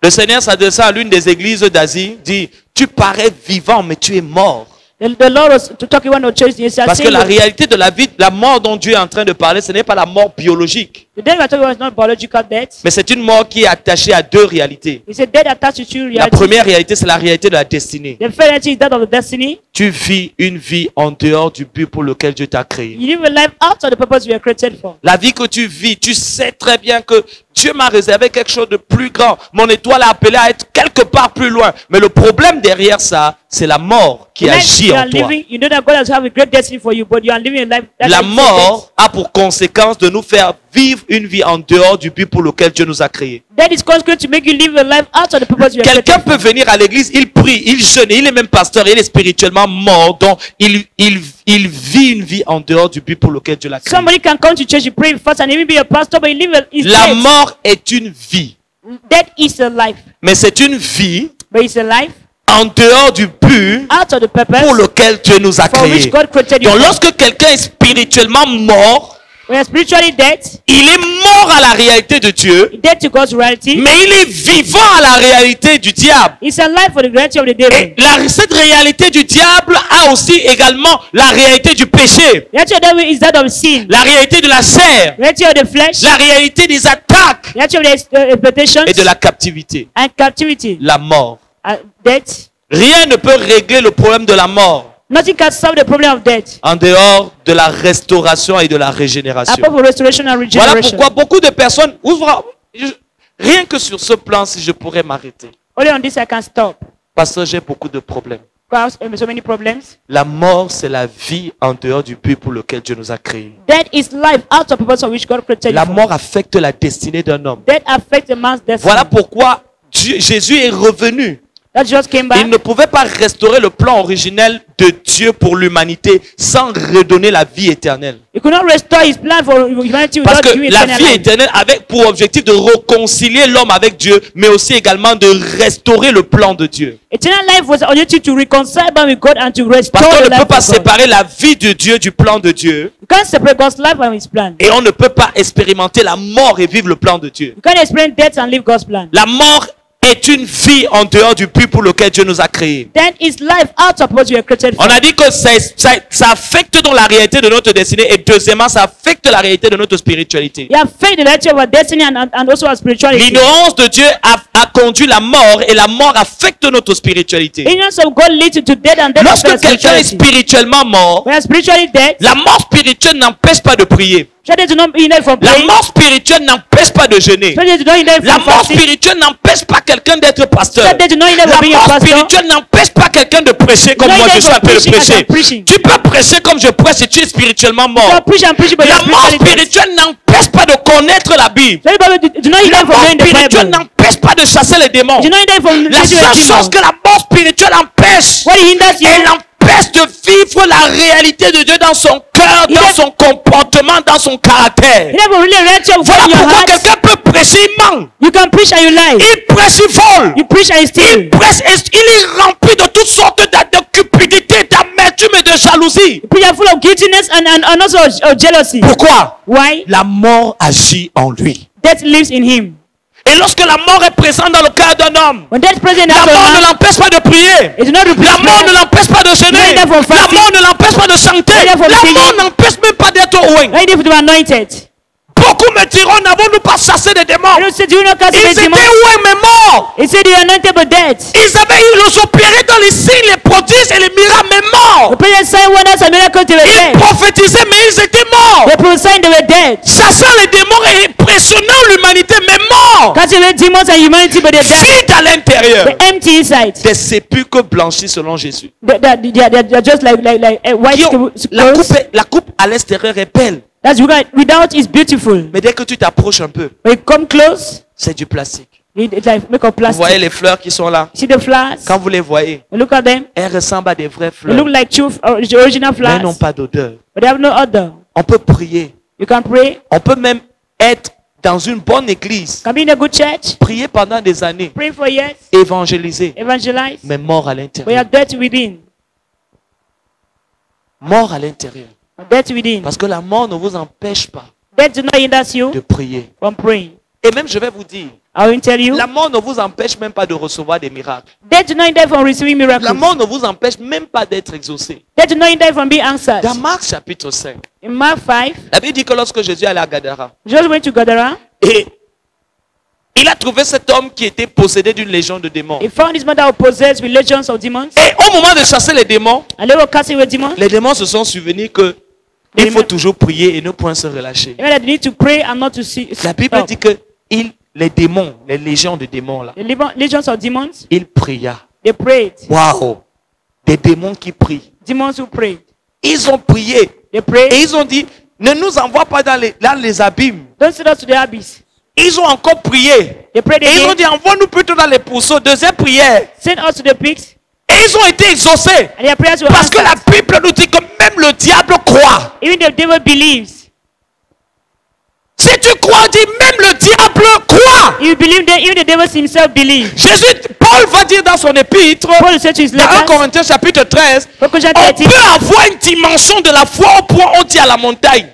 Le Seigneur s'adressant à l'une des églises d'Asie, dit, tu parais vivant, mais tu es mort. The Lord was talking about church. He said, Parce que la réalité de la vie, la mort dont Dieu est en train de parler, ce n'est pas la mort biologique, the death we're talking about is not biological death. mais c'est une mort qui est attachée à deux réalités. He said death attached to two La realities. première réalité, c'est la réalité de la destinée. The first reality is that of the destiny. Tu vis une vie en dehors du but pour lequel Dieu t'a créé. You live a life outside the purpose you were created for. La vie que tu vis, tu sais très bien que Dieu m'a réservé quelque chose de plus grand. Mon étoile est appelée à être quelque part plus loin. Mais le problème derrière ça, c'est la mort qui The life agit you en are toi. living, you know that God has have a great destiny for you, but you are living a life that La is mort a pour conséquence de nous faire vivre une vie en dehors du but pour lequel Dieu nous a créés. that is consequent to make you live a life outside the purpose you were created Quelqu'un for. peut venir à l'église, il prie, il jeûne, il est même pasteur, il est spirituellement mort, donc il vit une vie en dehors du but pour lequel Dieu l'a créé. Somebody can come to church, you pray fast, and even be a pastor, but you live a La dead. mort est une vie, That is a life, mais c'est une vie but it's a life en dehors du but out of the purpose pour lequel Dieu nous a for which créés. God created you. Donc for. lorsque quelqu'un est spirituellement mort, When you're spiritually dead, il est mort à la réalité de Dieu, dead to God's reality, mais il est vivant à la réalité du diable. it's a life for the reality of the devil. Et cette réalité du diable a aussi également la réalité du péché, The reality of the devil is that of sin. la réalité de la chair, The reality of the flesh, la réalité des attaques the reality of the expectations et de la captivité, and captivity. la mort. Death. Rien ne peut régler le problème de la mort Nothing can solve the problem of death. en dehors de la restauration et de la régénération. Apart from restoration and Voilà regeneration. pourquoi beaucoup de personnes, rien que sur ce plan, si je pourrais m'arrêter, Only on this I can stop. parce que j'ai beaucoup de problèmes. Because so many problems. La mort, c'est la vie en dehors du but pour lequel Dieu nous a créés. Death is life out of purpose for which God created La you for. mort affecte la destinée d'un homme. Death affects a man's destiny. Voilà pourquoi Jésus est revenu. That just came back. Il ne pouvait pas restaurer le plan originel de Dieu pour l'humanité sans redonner la vie éternelle. He could not restore his plan for humanity Parce without que giving la eternal vie life. éternelle avait pour objectif de réconcilier l'homme avec Dieu, mais aussi également de restaurer le plan de Dieu. Eternal life was an objective to reconcile man with God and to restore Parce qu'on the ne peut life pas of God. séparer la vie de Dieu du plan de Dieu. You can't separate God's life from his plan. Et on ne peut pas expérimenter la mort et vivre le plan de Dieu. You can't experience death and live God's plan. La mort est une vie en dehors du but pour lequel Dieu nous a créés. then it's life out of what you were created for. On a dit que ça affecte donc la réalité de notre destinée et deuxièmement, ça affecte la réalité de notre spiritualité. You have faith in the reality of our destiny and also our spirituality. L'ignorance de Dieu a conduit la mort et la mort affecte notre spiritualité. Ignorance of God leads you to death and death Lorsque affects quelqu'un est spirituality. spirituellement mort, We are spiritually dead. la mort spirituelle n'empêche pas de prier. Shall do not hinder from La praying? mort spirituelle n'empêche pas de jeûner. Shall do not hinder La from mort fasting? spirituelle n'empêche pas quelqu'un d'être pasteur. Shall do not hinder La from being a mort pastor? spirituelle n'empêche pas quelqu'un de prêcher comme No, moi you je suis en train de preaching as prêcher. I'm preaching. Tu peux prêcher comme je prêche et tu es spirituellement You mort. are preaching and preaching, but you La are mort spiritually dead. spirituelle n'empêche pas de connaître la Bible. Shall do not La hinder from mort knowing the spirituelle Bible. n'empêche pas de chasser les démons. Do not hinder from La chasing a seule chose demon. que la mort spirituelle empêche, What hinders you? elle empêche de vivre la réalité de Dieu dans son cœur, Il dans est- son comportement, dans son caractère. Hinder from really the reality of Voilà God in your pourquoi heart. quelqu'un peut prêcher, il ment. You can preach and you lie. Il prêche, il vole. You preach and you Il steal. prêche, il est rempli de toutes sortes de cupidité, d'amertume et de jalousie. You are full of guiltiness and also of jealousy. Pourquoi? Why? La mort agit en lui. Death lives in him. Et lorsque la mort est présente dans le cœur d'un homme, When death is present in la that mort ne man, l'empêche pas de prier. it is not La replace mort ne prayer. l'empêche pas de jeûner. Neither from La fasting. mort ne l'empêche pas de chanter. Neither from La singing. mort n'empêche même pas d'être au loin. Neither to be anointed. Beaucoup me diront, n'avons-nous pas chassé des démons? You said, do you not cast Ils away étaient demons? loin mais morts. He said, you are anointed but dead. Ils avaient eu les opérés dans les signes, les prodiges et les miracles mais morts. The prayer sign wonders and miracles, they were Ils dead. prophétisaient mais ils étaient morts. They prophesied, they were dead. Chassant les démons et impressionnant l'humanité mais morts. Casting away demons and humanity, but they're dead. Vide à l'intérieur. They're empty inside. Des sépulcres blanchis selon Jésus. They're just like white Qui ont- la clothes. la coupe à l'extérieur est belle. That's without is beautiful. Mais dès que tu t'approches un peu, When you come close, c'est du plastique. it's like make of Vous voyez plastic. les fleurs qui sont là. See the flowers? Quand vous les voyez, You look at them. elles ressemblent à des vraies They look fleurs. like true original Mais elles n'ont flowers, pas d'odeur. but they have no odor. On peut prier. You can pray. On peut même être dans une bonne église. Can be in a good church. Prier pendant des années. Pray for years. Évangéliser. Evangelize. Mais mort à But you l'intérieur. are dead within. Mort à l'intérieur. Dead within. Parce que la mort ne vous empêche pas Death do not hinder you de prier. from praying. Et même, je vais vous dire, I will tell you. la mort ne vous empêche même pas de recevoir des miracles. Death do not hinder from receiving La miracles. mort ne vous empêche même pas d'être exaucé. Death do not hinder from being answered. Dans Marc chapitre 5, In Mark 5, la Bible dit que lorsque Jésus allait à Gadara, Jesus went to Gadara. et il a trouvé cet homme qui était possédé d'une légion de démons. He found his mother who possessed with legions of demons. Et au moment de chasser les démons, And they were casting away demons. les démons se sont souvenus que il faut toujours prier et ne point se relâcher. Even that they need to pray and not to see. La Bible stop. dit que les démons, les légions de démons là, The legions of demons, il pria. they prayed. Waouh! Des démons qui prient. Demons who prayed. Ils ont prié They et prayed. ils ont dit, ne nous envoie pas dans les abîmes. Don't send us to the abyss. Ils ont encore prié. They prayed Et ils ont again. dit, envoie-nous plutôt dans les pourceaux. Deuxième prière. Send us to the pigs. Et ils ont été exaucés. And their prayers were Parce que la answered. Bible nous dit que même le diable croit. Even the devil believes. Si tu crois, dis même le diable croit. You believe that even the devil himself believes. Paul va dire dans son épître, Paul said to his dans 1 letters, Corinthiens chapitre 13, Colossians on 13, peut avoir une dimension de la foi au point où on dit à la montagne.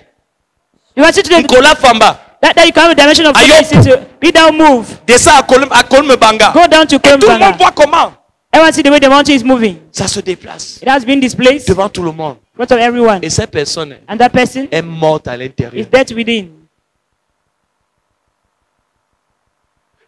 you want to the, Nicolas Famba, that you can have a dimension of Ayop. faith. He said to be down, move. descend à Kolmebanga. Go down to Et tout le monde Kolmbanga. voit comment Everyone see the way the mountain is moving. ça se déplace It has been displaced in devant tout le monde. front of everyone. Et cette personne And that person est morte à is l'intérieur. dead within.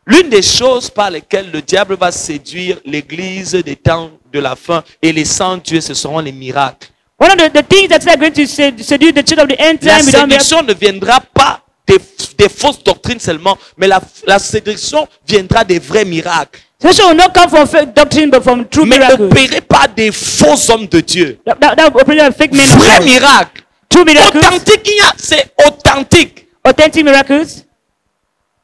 L'une des choses par lesquelles le diable va séduire l'église des temps de la fin et les sans Dieu, ce seront les miracles. One of the things that are going to seduce the church of the end La time without miracles. séduction ne viendra pas des fausses doctrines seulement, mais la séduction viendra des vrais miracles. Salvation will not come from fake doctrine, but from true Mais miracles. opérés par des faux hommes de Dieu. That operated fake men of Vrais God. miracles. True miracles, Authentique, c'est authentique. authentic miracles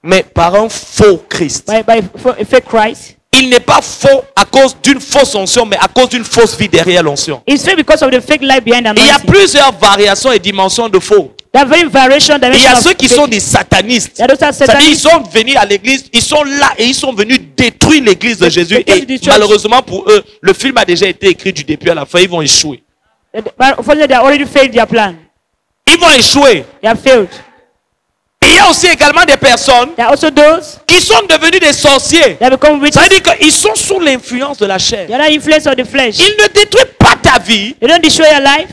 Mais par un faux Christ. by a fake Christ. Il n'est pas faux à cause d'une fausse onction, mais à cause d'une fausse vie derrière l'onction. It's fake because of the fake life behind the Il y a anointing. plusieurs variations et dimensions de faux. That very variation, Il y dimension a of ceux qui fake. sont des satanistes. There are those C'est-à-dire, ils satanists. sont venus à l'église, ils sont là et ils sont venus détruire l'église de Jésus. Because Et the church- malheureusement pour eux, le film a déjà été écrit du début à la fin. Ils vont échouer. Unfortunately, they have already failed their plan. Ils vont échouer. They have failed. Et Il y a aussi également des personnes There are also those qui sont devenus des sorciers. that become witches. Ça veut dire qu'ils sont sous l'influence de la chair. They are not influence of the flesh. Il ne détruit pas ta vie. They don't destroy your life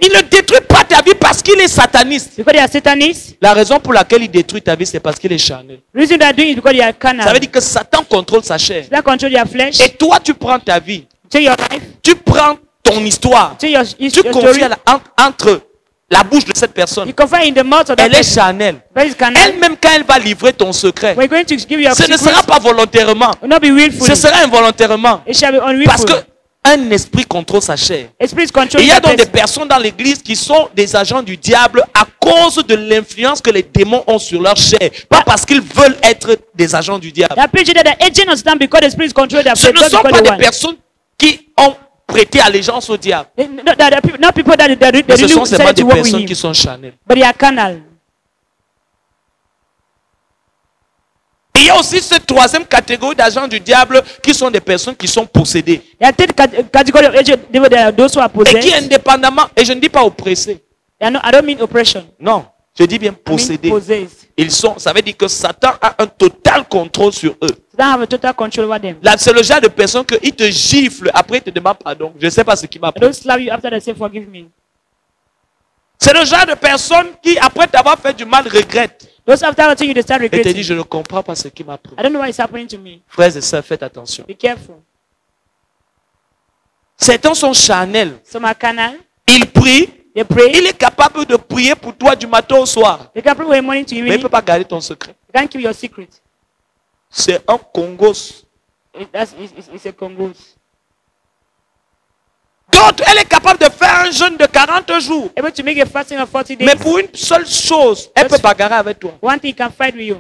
Il ne détruit pas ta vie parce qu'il est sataniste. because they are Satanists. La raison pour laquelle il détruit ta vie, c'est parce qu'il est charnel. The reason they are doing it is because they are Ça veut carnal. dire que Satan contrôle sa chair. They control your flesh. Et toi, tu prends ta vie. Take your life. Tu prends ton histoire. Take your Tu story. confies entre la bouche de cette personne. You confide in the mouth of that Elle est person. charnelle. But it's carnal. Elle-même, quand elle va livrer ton secret, We're going to give you a ce ne secret. sera pas volontairement. It will not be willful. Ce sera involontairement. It shall be Parce unwillful. qu'un esprit contrôle sa chair. A spirit control Et il y a the donc des person. personnes dans l'église qui sont des agents du diable à cause de l'influence que les démons ont sur leur chair. Pas parce qu'ils veulent être des agents du diable. They are preaching that the agent of Satan because the spirit control their Ce flesh. ne Not sont because pas they des want. personnes qui ont prêté allégeance au diable. Not people that Mais ce really sont seulement decided des to work with personnes him. qui sont charnelles. But they are carnal. Il y a aussi cette troisième catégorie d'agents du diable qui sont des personnes qui sont possédées. There are third category of agents. There are those who are Et qui possessed. indépendamment, et je ne dis pas oppressés. I don't mean oppression. Non, je dis bien I mean possédés. possessed. Ils sont, ça veut dire que Satan a un total contrôle sur eux. Satan have a total control over them. Là, c'est le genre de personne qu'il te gifle, après il te demande pardon. Je ne sais pas ce qui m'a They pris. don't slap you after they say forgive me. C'est le genre de personne qui, après t'avoir fait du mal, regrette. Those after hurting you, they start Et te dit, regretting. je ne comprends pas ce qui m'a pris. I don't know why it's happening to me. Frères et sœurs, faites attention. Be careful. Certains sont charnels. Some are carnal. Ils prient. They pray. Il est capable de prier pour toi du matin au soir. They can pray from morning to Mais il ne evening. peut pas garder ton secret. You can't keep your secret. C'est un Congos. It's a Congos. D'autres, elle est capable de faire un jeûne de 40 jours. Able to make a fasting of 40 days. Mais pour une seule chose, elle peut bagarrer avec toi. One thing can fight with you.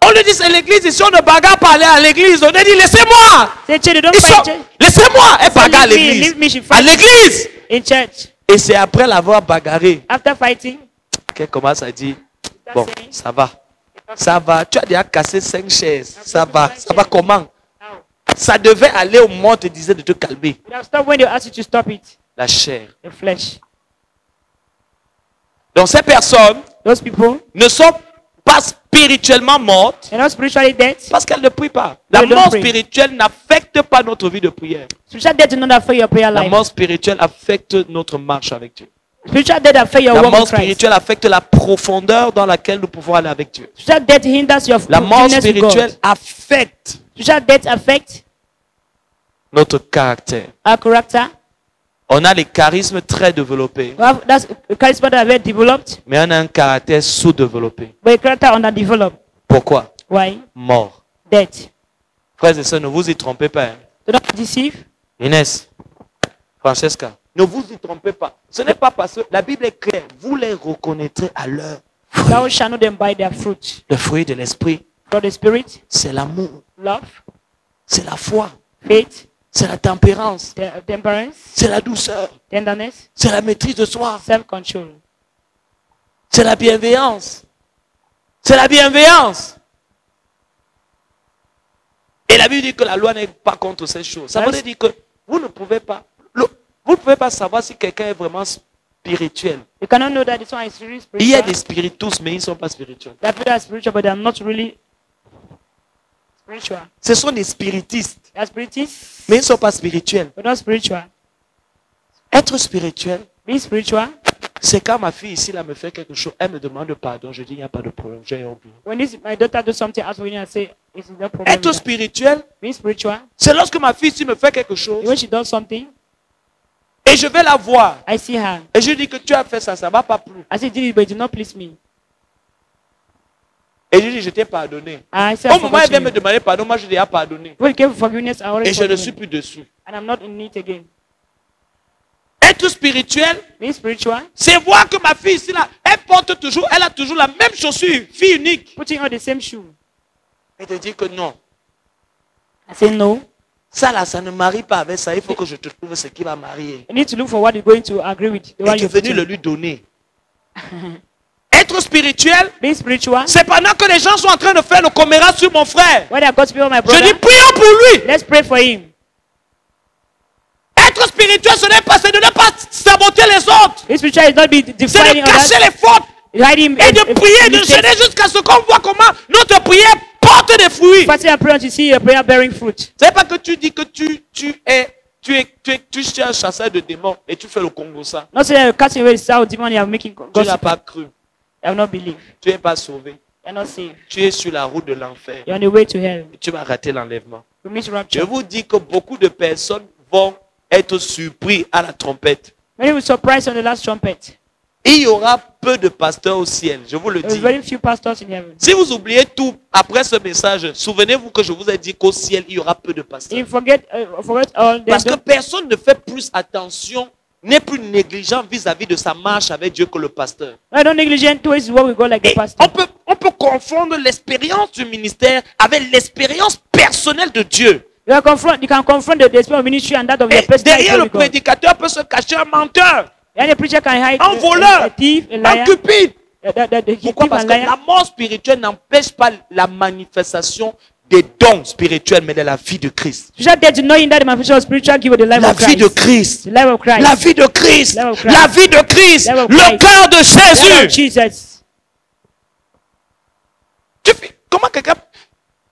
On lui dit, c'est l'église, ici on ne bagarre pas aller à l'église. On lui dit, laissez-moi. Say, "Children, don't Ils sont- fight Laissez-moi. Elle bagarre à leave me, l'église. leave me, she À fight. l'église. in church." Et c'est après l'avoir bagarré After fighting, qu'elle commence à dire, start bon, saying, ça va. Ça va. Tu as déjà cassé 5 chaises. Ça va. Ça va comment? "How?" Ça devait aller au moment où on te disait de te calmer. Now stop when they ask you to stop it. La chair. The flesh. Donc ces personnes Those people, ne sont pas spirituellement mortes they're not spiritually dead. parce qu'elles ne prient pas. La They don't mort pray. spirituelle n'affecte pas notre vie de prière. Spiritual death does not affect your prayer La life. mort spirituelle affecte notre marche avec Dieu. Spiritual death affect your La walk mort with Christ. spirituelle affecte la profondeur dans laquelle nous pouvons aller avec Dieu. Spiritual death hinders your La mort uniqueness with spirituelle God. affecte Spiritual death affects notre caractère. our character. On a les charismes très développés, That's a charisma that are very developed, mais on a un caractère sous-développé. but a character underdeveloped. Pourquoi? Why? Mort. Death. Frères et sœurs, ne vous y trompez pas. Hein. Do not deceive. Inès, Francesca, ne vous y trompez pas. Ce n'est pas parce que la Bible est claire. Vous les reconnaîtrez à leur fruit. Thou shalt know them by their fruit. Le fruit de l'esprit, For the spirit, c'est l'amour, love, c'est la foi, faith, c'est la tempérance, temperance, c'est la douceur, tenderness, c'est la maîtrise de soi, self-control. c'est la bienveillance. C'est la bienveillance. Et la Bible dit que la loi n'est pas contre ces choses. Ça veut dire que vous ne pouvez pas savoir si quelqu'un est vraiment spirituel. You cannot know that this one is really Il y a spiritual. des spiritus, mais ils ne sont pas spirituels. That people are spiritual, but they are not really spiritual. Ce sont des spiritistes, They are spiritists, mais ils ne sont pas spirituels. but not spiritual. Être spirituel, Being spiritual, c'est quand ma fille ici là me fait quelque chose, elle me demande pardon, je dis il n'y a pas de problème, j'ai oublié. when my daughter does something, ask me and say, "It's no problem." Être with that." spirituel, Being spiritual, c'est lorsque ma fille ici me fait quelque chose when she does something, et je vais la voir I see her. et je dis que tu as fait ça, ça ne va pas plus. I say, "Did it, but it did not please me." Et je dis je t'ai pardonné. I say, Au "I moment où elle vient me forgot you." demander pardon, moi je lui ai pardonné. When it came to forgiveness, I already Et je ne suis forgiven. plus dessus. And I'm not in it again. Être spirituel, Being spiritual, c'est voir que ma fille ici là, elle a toujours la même chaussure, fille unique. putting on the same shoe. Et te dire que non, I say, "No. ça là, ça ne marie pas avec ça. Il faut que je te trouve ce qui va marier. You need to look for what you're going to agree with. The Et one tu es you're venu le putting." lui donner. Être spirituel, Being spiritual, c'est pendant que les gens sont en train de faire le coméra sur mon frère. when I got to be my Je brother, dis prions pour lui. let's pray for him. Être spirituel, ce n'est pas, c'est de ne pas saboter les autres. Being spiritual is not be C'est defining de cacher others. les fautes Hide him Et de prier, de jeûner jusqu'à ce qu'on voit comment notre prière porte des fruits. Fasting and prayer until you see your prayer bearing fruit. C'est pas que tu dis que tu es un chasseur de démons et tu fais le Congo ça. Not saying you're casting away the sound demon, you are making Tu n'as gossip. pas cru. You have not believed. Tu n'es pas sauvé. You are not saved. Tu es sur la route de l'enfer. You're on the way to hell. Et tu vas rater l'enlèvement. You miss Je rapture. vous dis que beaucoup de personnes vont être surpris à la trompette. Many will surprise on the last trumpet. Il y aura peu de pasteurs au ciel, je vous le There dis. is very few pastors in heaven. Si vous oubliez tout après ce message, souvenez-vous que je vous ai dit qu'au ciel, il y aura peu de pasteurs. You forget all. Parce que personne ne fait plus attention, n'est plus négligent vis-à-vis de sa marche avec Dieu que le pasteur. I don't negligent towards what we go like Et the pastor. on peut confondre l'expérience du ministère avec l'expérience personnelle de Dieu. You can confront the spirit of ministry and that of your Et personal derrière le with God. prédicateur peut se cacher un menteur, And the preacher can hide un voleur, a thief, a un liar, cupide. the Pourquoi? thief Parce and que liar. la mort spirituelle n'empêche pas la manifestation des dons spirituels, mais de la vie de Christ. Spiritual death is not in that the manifestation of spiritual give the life La of vie de Christ. Christ. The life of Christ. La vie de Christ. Life of Christ. La vie de Christ. Life of Le Christ. cœur de The life of Jésus. Jesus.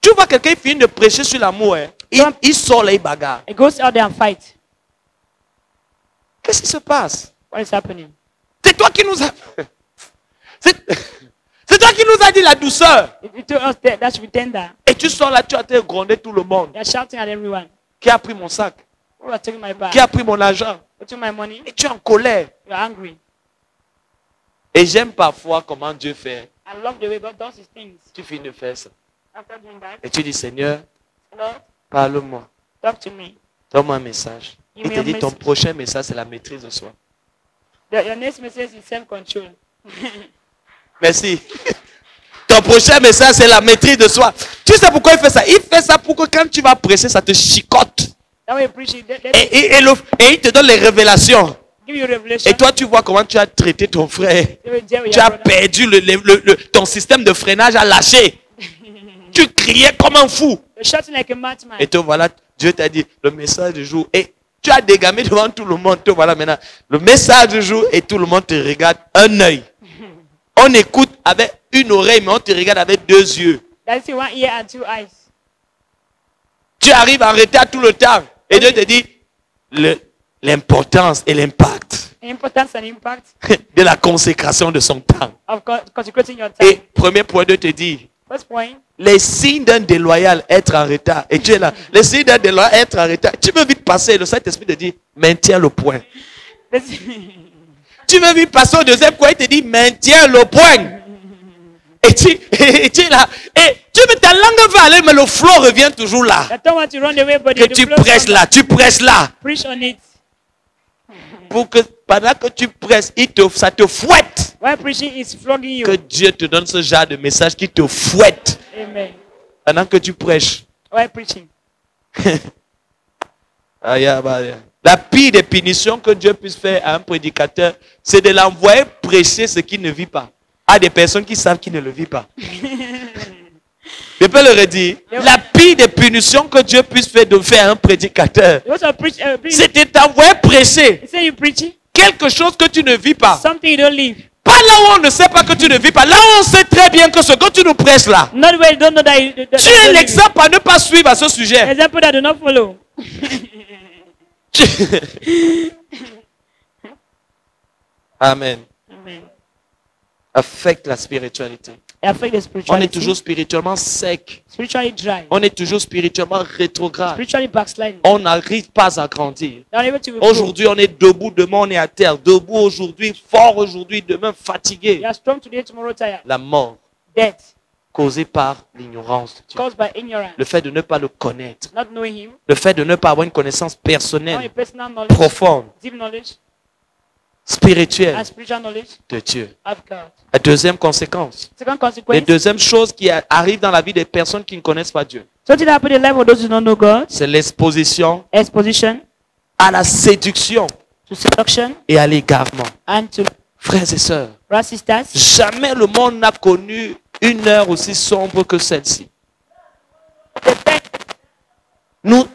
Tu vois quelqu'un finit de prêcher sur l'amour, hein? Il sort là, il bagarre. It goes out there and fight. Qu'est-ce qui se passe? What is happening? C'est toi qui nous a... C'est toi qui nous a dit la douceur. You told us that should be tender. Et tu sors là, tu as été gronder tout le monde. They are shouting at everyone. Qui a pris mon sac? Who are taking my bag? Qui a pris mon argent? Who took my money? Et tu es en colère. You are angry. Et j'aime parfois comment Dieu fait. I love the way God does his things. Tu finis de faire ça. After doing that, Et tu dis, Seigneur, Lord, parle-moi. talk to me. Donne-moi un message. Give Il me te a dit, ton message. prochain message, c'est la maîtrise de soi. Your next message is self-control. Merci. Ton prochain message, c'est la maîtrise de soi. Tu sais pourquoi il fait ça? Il fait ça pour que quand tu vas prêcher, ça te chicote. That way you preach it. Et il te donne les révélations. Give you revelation. Et toi, tu vois comment tu as traité ton frère. They will deal with Tu your as brother. perdu ton système de freinage a lâché. Tu criais comme un fou. You're shouting like a madman. Et te voilà, Dieu t'a dit le message du jour. Et tu as dégamé devant tout le monde. Te voilà maintenant. Le message du jour et tout le monde te regarde un œil. On écoute avec une oreille, mais on te regarde avec deux yeux. That's it, one ear and two eyes. Tu arrives en retard tout le temps. Et Dieu te dit l'importance et l'impact Importance and impact de la consécration de son temps. of consecrating your time. Et premier point, Dieu te dit First point, les signes d'un déloyal, être en retard. Et tu es là. Les signes d'un déloyal, être en retard. Tu veux vite passer. Le Saint-Esprit te dit, maintiens le point. Tu veux vite passer au deuxième point. Il te dit, maintiens le point. Et tu es là. Et ta langue va aller, mais le flot revient toujours là. I don't want to run away, but Que the tu flow presses comes là. back. Tu presses là. Preach on it. Pour que pendant que tu presses, ça te fouette. While preaching is flogging you. Que Dieu te donne ce genre de message qui te fouette. Amen. Pendant que tu prêches. While preaching. La pire des punitions que Dieu puisse faire à un prédicateur, c'est de l'envoyer prêcher ce qu'il ne vit pas. À des personnes qui savent qu'il ne le vit pas. Je peux le redire. La pire des punitions que Dieu puisse faire de faire à un prédicateur, You also preach. c'est de t'envoyer prêcher You say you preaching quelque chose que tu ne vis pas. something you don't live. Pas là où on ne sait pas que tu ne vis pas. Là où on sait très bien que ce que tu nous prêches là, Not where you don't know that you tu es l'exemple à ne pas suivre à ce sujet. example that do not follow. Amen. Amen. Affecte la spiritualité. It affects the On spirituality. est toujours spirituellement sec. Spiritually dry. On est toujours spirituellement rétrograde. Spiritually backsliding. On n'arrive pas à grandir. They're unable to grow. Aujourd'hui, on est debout, demain on est à terre. Debout aujourd'hui, fort aujourd'hui, demain fatigué. You are strong today, tomorrow tired. La mort Death causée par l'ignorance de Dieu. caused by ignorance. Le fait de ne pas le connaître. Not knowing him. Le fait de ne pas avoir une connaissance Not a personnelle, personal knowledge. profonde, Deep knowledge. spirituelle And spiritual knowledge de Dieu. of God. La deuxième conséquence. Second Les consequence. deuxième chose qui arrive dans la vie des personnes qui ne connaissent pas Dieu, Something that happened in the life of those who don't know God. c'est l'exposition Exposition à la séduction to seduction et à l'égarement. and to Frères et sœurs, brothers sisters. jamais le monde n'a connu une heure aussi sombre que celle-ci.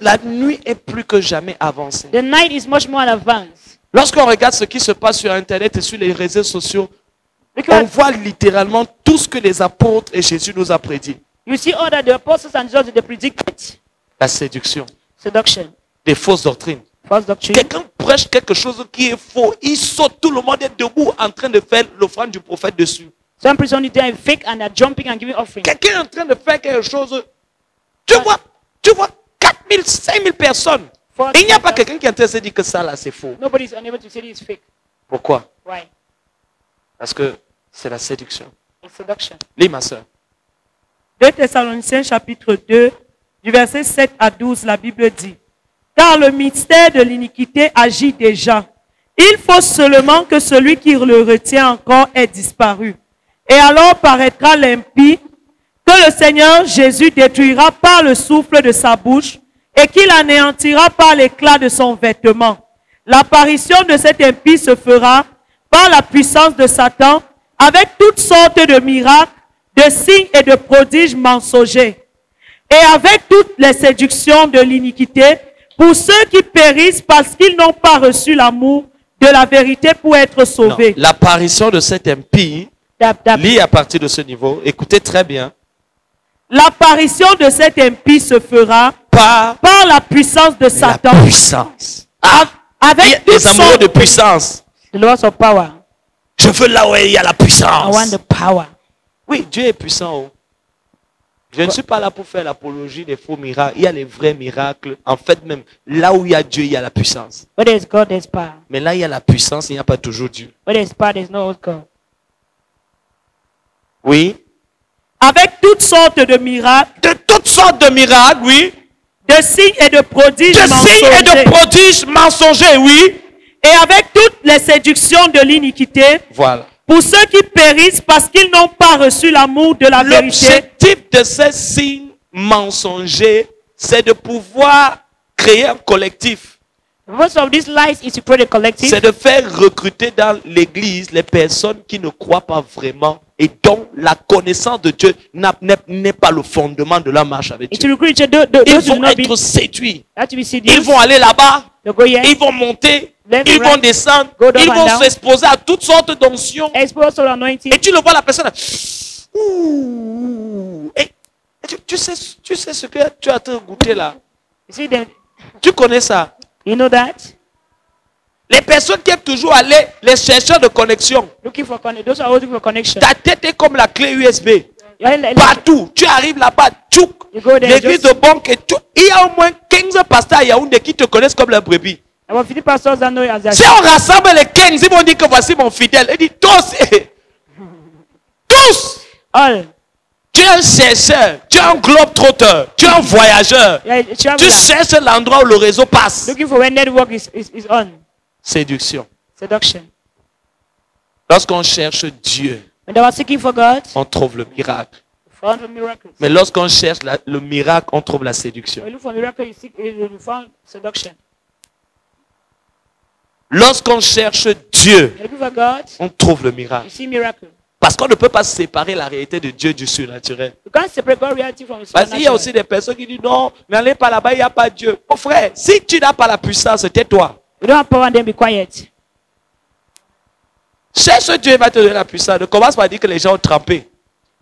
La nuit est plus que jamais avancée. The night is much more advanced. Lorsqu'on regarde ce qui se passe sur Internet et sur les réseaux sociaux, Look on at, voit littéralement tout ce que les apôtres et Jésus nous a prédit. you see all that the apostles and Jesus, they predicted. La séduction, Seduction, des fausses doctrines. false doctrine. Quelqu'un prêche quelque chose qui est faux. Il saute, tout le monde est debout en train de faire l'offrande du prophète dessus. Some person they are fake and they're jumping and giving offering. Quelqu'un est en train de faire quelque chose. Tu vois 4 000, 5 000 personnes. Et il n'y a pas quelqu'un qui est en train de se dire que ça là c'est faux. Nobody is unable to say this is fake. Pourquoi? Why? Parce que c'est la séduction. It's seduction. Lis ma soeur. 2 Thessaloniciens chapitre 2, du verset 7 à 12, la Bible dit, « Car le mystère de l'iniquité agit déjà. Il faut seulement que celui qui le retient encore ait disparu. Et alors paraîtra l'impie que le Seigneur Jésus détruira par le souffle de sa bouche et qu'il anéantira par l'éclat de son vêtement. L'apparition de cet impie se fera par la puissance de Satan avec toutes sortes de miracles, de signes et de prodiges mensongers, et avec toutes les séductions de l'iniquité pour ceux qui périssent parce qu'ils n'ont pas reçu l'amour de la vérité pour être Non, sauvés. l'apparition de cet impie, lis à partir de ce niveau, écoutez très bien, L'apparition de cet impie se fera par par la puissance de la Satan, puissance. avec Il y a toutes des amoureux sortes de puissance. The loss of power. Je veux là où il y a la I puissance. want the power. Oui, Dieu est puissant. Oh. Je ne suis pas là pour faire l'apologie des faux miracles. Il y a les vrais miracles. En fait, même là où il y a Dieu, il y a la puissance. Where there is God, there is power. Mais là, il y a la puissance, il n'y a pas toujours Dieu. Where there is power, there is no God. Oui. avec toutes sortes de miracles, De toutes sortes de miracles, oui. de signes et de prodiges De signes et de mensongers, prodiges mensongers, oui. et avec toutes les séductions de l'iniquité, Voilà. pour ceux qui périssent parce qu'ils n'ont pas reçu l'amour de la vérité. L'objectif de ces signes mensongers, c'est de pouvoir créer un collectif. The purpose of these lies is to create a collective. C'est de faire recruter dans l'église les personnes qui ne croient pas vraiment et dont la connaissance de Dieu n'est pas le fondement de la marche avec It's to Dieu. recruit Ils those who vont do not be, être séduits. have to be Ils seduced. vont aller là-bas. They'll go here, Ils vont monter. Left, Ils vont right, descendre. go down Ils and vont down. s'exposer à toutes sortes d'onctions. expose all anointing. Et tu le vois, la personne. Ouh. Et tu sais ce que tu as goûté là. You see them, Tu connais ça. you know that? Les personnes qui aiment toujours aller, les chercheurs de connexion. Looking for those are looking for connection. Ta tête est comme la clé USB. You Partout. Tu arrives là-bas, tchouk. go there, L'église just- de banque et tout. Il y a au moins 15 pasteurs à Yaoundé qui te connaissent comme la brebis. About 50 pastors that know you as their Si on rassemble les 15, ils vont dire que voici mon fidèle. Il dit tous. Tous. all. Tu es un chercheur. Tu es un globe-trotteur. Tu es un voyageur. Yeah, Tu traveler. cherches l'endroit où le réseau passe. Looking for when network is on. Séduction. Seduction. Lorsqu'on cherche Dieu, When they were seeking for God, on trouve le miracle. found for miracles. Mais lorsqu'on cherche le miracle, on trouve la séduction. When you look for miracle, you found seduction. Lorsqu'on cherche Dieu, When you look for God, on trouve le miracle. you see miracle. Parce qu'on ne peut pas séparer la réalité de Dieu du surnaturel. You can't separate God reality from the Parce qu'il y a supernatural. aussi des personnes qui disent non, n'allez pas là-bas, il n'y a pas Dieu. Mon frère, si tu n'as pas la puissance, tais-toi. You don't have power and then be quiet. Cherche Dieu, il va te donner la puissance. Ne commence pas à dire que les gens ont trempé.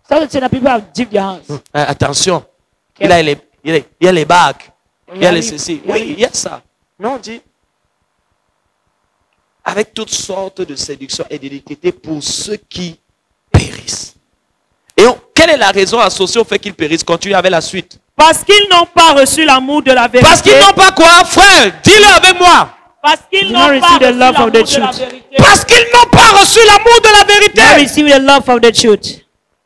Start to say that people have dipped their hands. Attention, il y a les bagues, il y a les ceci. Yeah. Oui, il y a ça. Non, on dit. Avec toutes sortes de séductions et d'iniquités pour ceux qui périssent. Et quelle est la raison associée au fait qu'ils périssent? Continue avec la suite. Parce qu'ils n'ont pas reçu l'amour de la vérité. Parce qu'ils n'ont pas quoi, frère? Dis-le avec moi. Parce qu'ils Did n'ont not pas receive the reçu love l'amour of the de la truth. vérité. Parce qu'ils n'ont pas reçu l'amour de la They vérité. receive the love of the truth.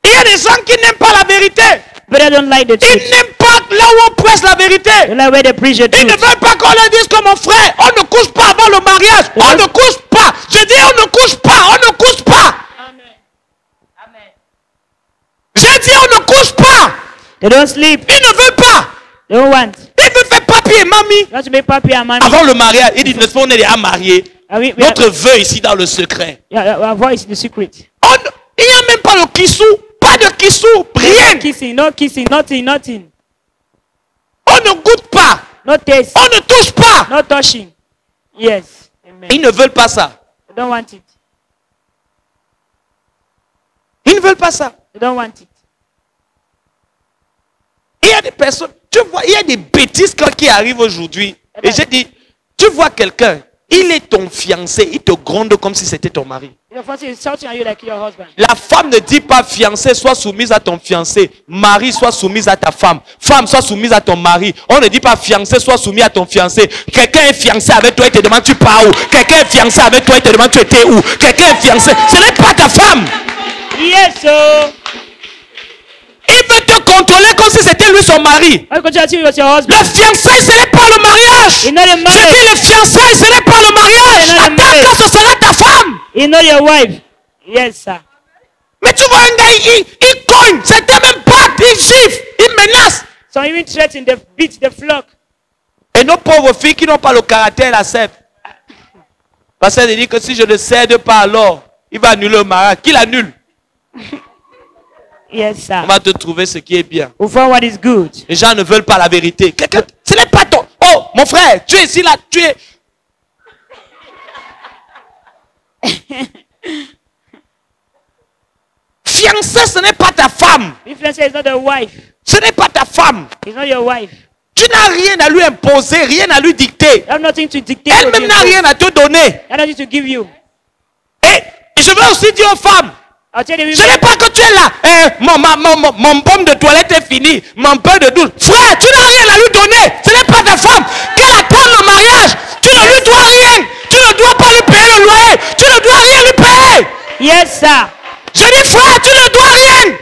Il y a des gens qui n'aiment pas la vérité. But they don't like the Ils truth. n'aiment pas là où on presse la vérité. They like where they preach the Ils ne truth. veulent pas qu'on leur dise que mon frère, on ne couche pas avant le mariage. On ne couche pas. Je dis on ne couche pas. On ne couche pas. J'ai dit on ne couche pas. They don't sleep. Ils ne veulent pas. They don't want. Ils veulent faire papier, mamie. You have to make papi and money. Avant le mariage, ils disent, on est déjà mariés. And we Notre vœu ici dans le secret. our voice is the secret. Il n'y a même pas le kissou. Pas de kissou. Rien. No kissing, nothing. On ne goûte pas. No taste, On ne touche pas. no touching. Yes. Amen. Ils ne veulent pas ça. They don't want it. ne veulent pas ça. They don't want it. Il y a des personnes, tu vois, il y a des bêtises qui arrivent aujourd'hui. Et j'ai dit, tu vois quelqu'un, il est ton fiancé, il te gronde comme si c'était ton mari. Your fiancé is shouting at you like your husband. La femme ne dit pas fiancé, sois soumise à ton fiancé. Mari, sois soumise à ta femme. Femme, sois soumise à ton mari. On ne dit pas fiancé, sois soumis à ton fiancé. Quelqu'un est fiancé avec toi, il te demande tu pars où. Quelqu'un est fiancé avec toi, il te demande tu étais où. Quelqu'un est fiancé, ce n'est pas ta femme. Yes, sir. Il veut te contrôler comme si c'était lui son mari. Why continue to was your husband? Le fiançailles, ce n'est pas le mariage. He's not a Je marriage. dis le fiançailles, ce n'est pas le mariage. He's not a Attends marriage. quand ce sera ta femme. He's not your wife. Yes, sir. Mais tu vois un gars, il cogne. C'était même pas, il gifle, il menace. Some even threaten the beat the flock. Et nos pauvres filles qui n'ont pas le caractère l'acceptent. Parce qu'elle dit que si je ne cède pas alors, il va annuler le mariage. Qui l'annule? Yes, sir. On va te trouver ce qui est bien. We found what is good. Les gens ne veulent pas la vérité. Quelqu'un, ce n'est pas ton... Oh, mon frère, tu es ici là, tu es... Fiancé, ce n'est pas ta femme. If you say it's not a wife, Ce n'est pas ta femme. it's not your wife. Tu n'as rien à lui imposer, rien à lui dicter. You have nothing to dictate. to Elle-même you. n'a rien à te donner. You have nothing to give you. Et je veux aussi dire aux femmes, I'll tell you, ce n'est pas que tu es là. Mon pomme de toilette est fini. Mon pain de douche. Frère, tu n'as rien à lui donner. Ce n'est pas ta femme. Qu'elle attende le mariage. Tu ne lui dois rien. Tu ne dois pas lui payer le loyer. Tu ne dois rien lui payer. yes, sir. Je dis frère, tu ne dois rien.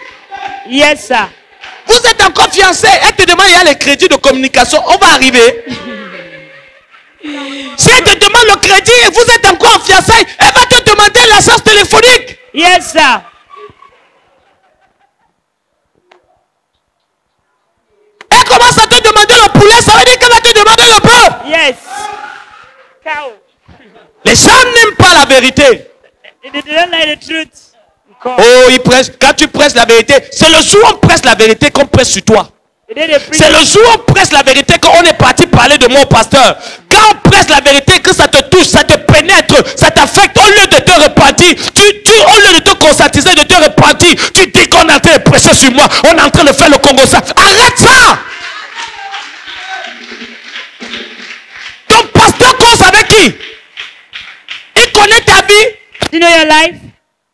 Yes, sir. Vous êtes encore fiancés. Elle te demande, il y a les crédits de communication. On va arriver. Si elle te demande le crédit et vous êtes encore en fiançailles, elle va te demander l'assurance téléphonique. Yes, sir. Elle commence à te demander le poulet, ça veut dire qu'elle va te demander le bœuf. Yes. Cow. Les gens n'aiment pas la vérité. They don't like the truth. Cow. Oh, ils prêchent. Quand tu prêches la vérité, c'est le jour où on prêche la vérité qu'on prêche sur toi. They did a preach. C'est le jour où on prêche la vérité qu'on est parti parler de moi au pasteur. Quand on prêche la vérité, que ça te touche, ça te pénètre, ça t'affecte, au lieu de te repentir, au lieu de te conscientiser, de te repentir, tu dis qu'on est en train de prêcher sur moi, on est en train de faire le Congo ça. Arrête ça! Ton pasteur cause avec qui? Il connaît ta vie. Do you know your life?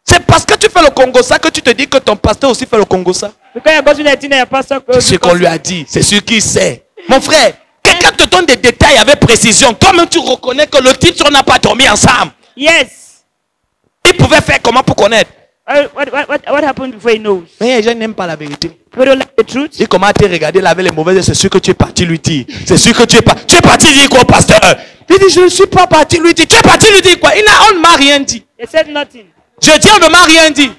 C'est parce que tu fais le Congo ça que tu te dis que ton pasteur aussi fait le Congo ça. Because you go to the thing that your pastor C'est ce qu'on lui a dit, c'est ce qu'il sait. Mon frère, quelqu'un te donne des détails avec précision. Toi-même, tu reconnais que le titre n'a pas dormi ensemble. Yes. Il pouvait faire comment pour connaître? What happened before he knows? Mais les gens n'aiment pas la vérité. People don't like the truth. Il commence à te regarder là avec les mauvaises. C'est sûr que tu es parti lui dire. C'est sûr que tu es parti. Tu es parti dire quoi, pasteur? Il dit, je ne suis pas parti lui dire. Tu es parti lui dire quoi? On ne m'a rien dit. They said nothing. Je dis, on ne m'a rien dit.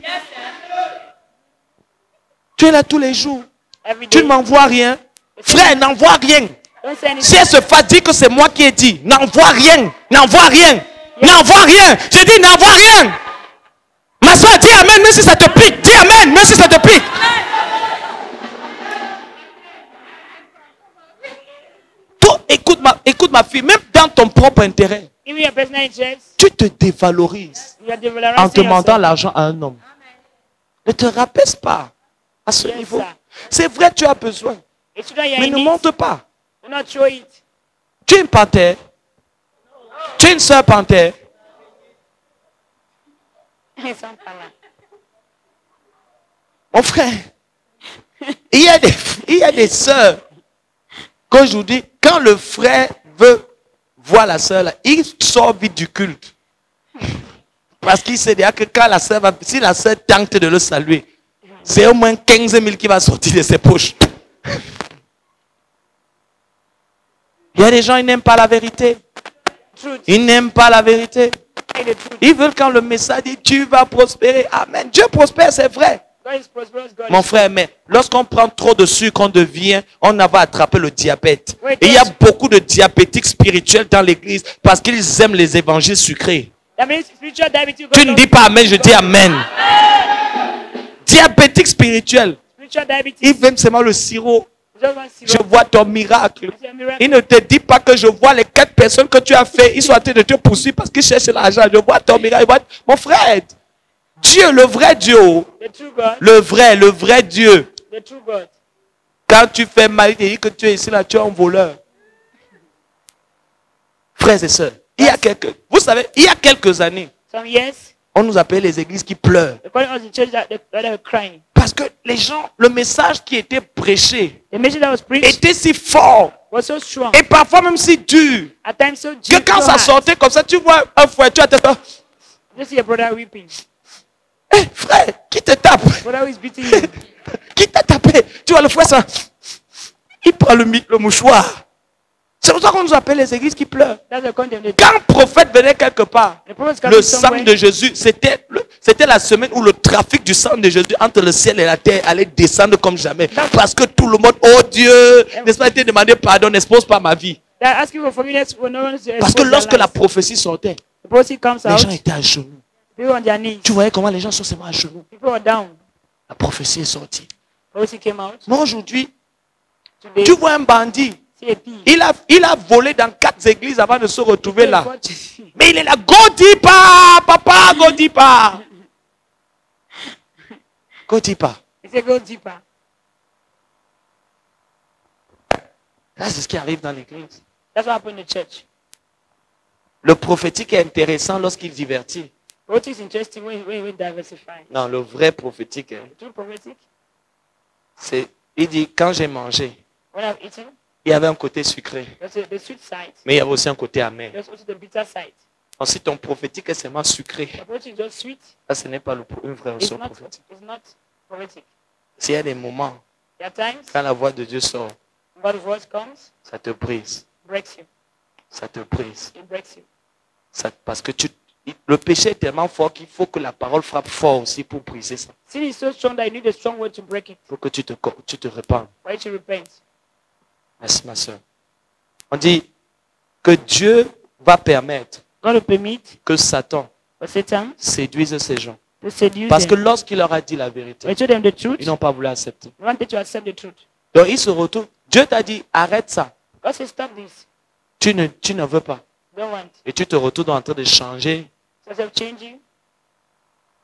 Tu es là tous les jours. Every Tu day. ne m'envoies rien. Frère, n'envoie rien. Don't say anything. Si elle se fasse dire que c'est moi qui ai dit, n'envoie rien, n'envoie rien, n'envoie rien. Je dis n'envoie rien. Ma soeur, dis amen, même si ça te pique. Dis amen, même si ça te pique. Toi, écoute ma fille, même dans ton propre intérêt, Even your personal interest, tu te dévalorises you are en developing demandant yourself. l'argent à un homme. Ne te rabaisse pas à ce Yes, niveau. sir. C'est vrai, tu as besoin, If you don't hear mais ne it, monte pas. do not show it. Tu es une panthère. Tu es une soeur panthère. Some pala. Mon frère, il y a des sœurs qu'aujourd'hui, quand le frère veut voir la sœur, là, il sort vite du culte. Parce qu'il sait déjà que quand la sœur va, si la sœur tente de le saluer, c'est au moins 15 000 qui va sortir de ses poches. Il y a des gens, ils n'aiment pas la vérité. Truth. Ils n'aiment pas la vérité. Like the truth. Ils veulent quand le message dit tu vas prospérer. Amen. Dieu prospère, c'est vrai. God is prosperous. God Mon is frère, mais lorsqu'on prend trop de sucre, on va attraper le diabète. Oui, Et il y a beaucoup de diabétiques spirituels dans l'église parce qu'ils aiment les évangiles sucrés. That means spiritual diabetes. Tu ne dis pas amen, je dis amen. Diabétique spirituel. Spiritual diabetes. Ils aiment seulement le sirop. Just one Je syrup. vois ton miracle. It's a miracle. Il ne te dit pas que je vois les 4 personnes que tu as fait. Ils sont en train de te poursuivre parce qu'ils cherchent l'argent. Je vois ton miracle. Mon frère, Dieu, le vrai Dieu, The true God. le vrai Dieu. The true God. Quand tu fais mal, il te dit que tu es ici, là, tu es un voleur. Frères et sœurs, vous savez, il y a quelques années, Some years, on nous appelait les églises qui pleurent. they call us the church that they were crying. Parce que les gens, le message qui était prêché The message that was preached était si fort was so strong. et parfois même si dur At times so que deep. quand so ça hard. sortait comme ça, tu vois un frère, tu as tête. You see a brother weeping. Hé, frère, qui te tape? Brother who is beating you. Qui t'a tapé? Tu vois le frère, ça. Il prend le mouchoir. C'est pour ça qu'on nous appelle les églises qui pleurent. That's the condemnation. Quand le prophète venait quelque part, The prophet is le coming sang somewhere. de Jésus, c'était la semaine où le trafic du sang de Jésus entre le ciel et la terre allait descendre comme jamais. Parce que tout le monde, oh Dieu, n'est-ce pas, était demandé pardon, n'expose pas ma vie. They're asking for forgiveness when no one is Parce que lorsque la prophétie sortait, the prophecy comes les out, gens étaient à genoux. people on their knees. Tu voyais comment les gens sont seulement à genoux. People are down. La prophétie est sortie. Prophecy came out. Mais aujourd'hui, Today, tu vois un bandit. see a thief. Il a volé dans 4 églises avant de se retrouver là. He Mais il est là, go deeper, papa, go deeper. Go deeper. said, go deeper. Là, c'est ce qui arrive dans l'église. That's what happened in the church. Le prophétique est intéressant lorsqu'il divertit. Prophetic is interesting when we diversify. Non, le vrai prophétique, The true prophetic, il dit, quand j'ai mangé, when I've eaten, il y avait un côté sucré, there's the sweet side. mais il y avait aussi un côté amer. There's also the bitter side. Ensuite, ton prophétique est seulement sucré. The prophetic is just sweet. Ça, ce n'est pas une vraie It's leçon not, prophétique. it's not prophetic. S'il y a des moments, There are times quand la voix de Dieu sort, God's voice comes, ça te brise. breaks you. Ça te brise. It breaks you. Parce que le péché est tellement fort qu'il faut que la parole frappe fort aussi pour briser ça. Sin is so strong that you need a strong word to break it. Pour que tu te répandes. For you to repent. Merci ma soeur. On dit que Dieu va permettre God will permit que Satan for Satan séduise ces gens. to seduce Parce que them. lorsqu'il leur a dit la vérité, When you told them the truth, ils n'ont pas voulu accepter. they wanted to accept the truth. Donc ils se retrouvent. Dieu t'a dit, arrête ça. God said, stop this. Tu ne veux pas. Don't want. Et tu te retrouves en train de changer. So instead of changing,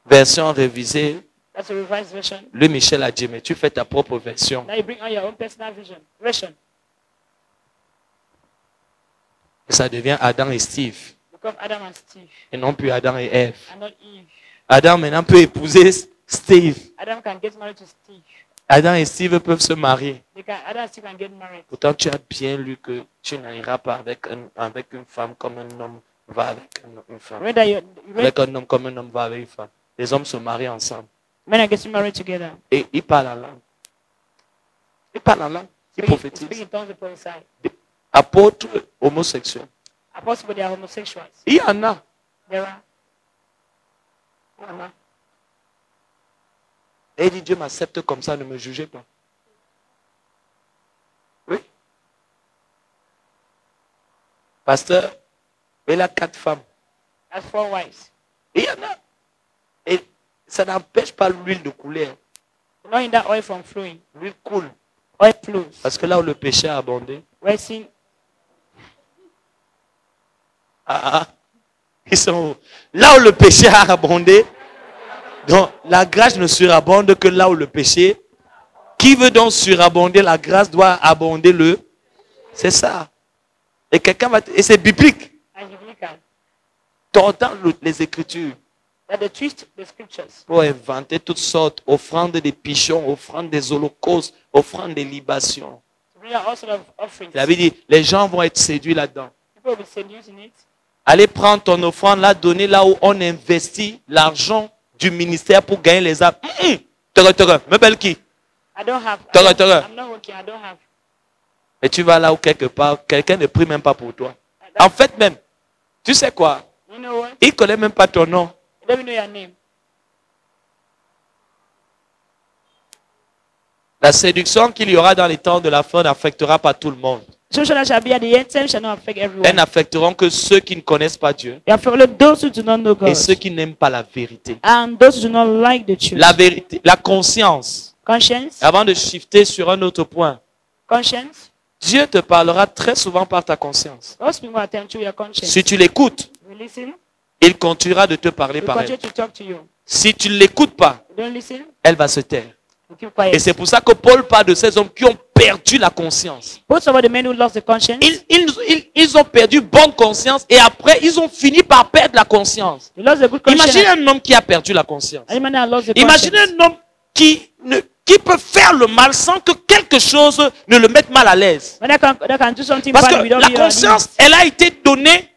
Version révisée. that's a revised version. Le Michel a dit, mais tu fais ta propre version. Now you bring on your own personal version. Et ça devient Adam et Steve. Become Adam and Steve, Et non plus Adam et Ève. and not Eve. Adam maintenant peut épouser Steve. Adam can get married to Steve. Adam et Steve peuvent se marier. Adam and Steve can get married. Pourtant, tu as bien lu que tu n'iras pas avec une femme comme un homme va avec une femme. Remember that you read, Avec un homme comme un homme va avec une femme. Les hommes se marient ensemble. men are getting married together. Et ils parlent en langue. Ils parlent en langue. Ils Speak in prophétisent. tongues, they prophesy. Apôtres homosexuels. Apostles, they are homosexuals. Il y en a. There are. Uh-huh. Et il dit, Dieu m'accepte comme ça, ne me jugez pas. Oui. Pasteur, il a 4 femmes. As 4 wives. Il y en a. Et ça n'empêche pas l'huile de couler. Not in that oil from flowing. L'huile coule. Oil flows. Parce que là où le péché a abondé, Where sin, ils sont où? Là où le péché a abondé, donc la grâce ne surabonde que là où le péché. Qui veut donc surabonder la grâce doit abonder le. C'est ça. Et quelqu'un va. Et c'est biblique. and biblical. Tordant les Écritures That they twist the scriptures. pour inventer toutes sortes, offrandes des pigeons, offrandes des holocaustes, offrandes des libations. To bring out all sorts of offerings. Il avait dit, les gens vont être séduits là-dedans. People will be seduced in it. Allez prendre ton offrande là, donner là où on investit l'argent du ministère pour gagner les âmes. Me belle qui? I don't have. Tara. I'm not working. I don't have. Et tu vas là où quelque part, quelqu'un ne prie même pas pour toi. En fait même, tu sais quoi? You know what? Il ne connaît même pas ton nom. You don't even know your name. La séduction qu'il y aura dans les temps de la fin n'affectera pas tout le monde. Social that shall be at the end time shall not affect Elles everyone. n'affecteront que ceux qui ne connaissent pas Dieu They affect those who do not know God et ceux qui n'aiment pas la vérité. and those who do not like the truth. La vérité, la conscience. Conscience. Avant de shifter sur un autre point, Conscience. Dieu te parlera très souvent par ta conscience. God speak more time to your conscience. Si tu l'écoutes, You listen. il continuera de te parler We par continue elle. to talk to you. Si tu ne l'écoutes pas, You don't listen, elle va se taire. you keep quiet. Et c'est pour ça que Paul parle de ces hommes qui ont perdu la conscience. Most of the men who lost the conscience, Ils ont perdu bonne conscience et après, ils ont fini par perdre la conscience. they lost the good conscience. Imaginez un homme qui a perdu la conscience. Any man that lost the Imaginez conscience. un homme qui peut faire le mal sans que quelque chose ne le mette mal à l'aise. When that can do something Parce bad que without la being conscience, elle a été donnée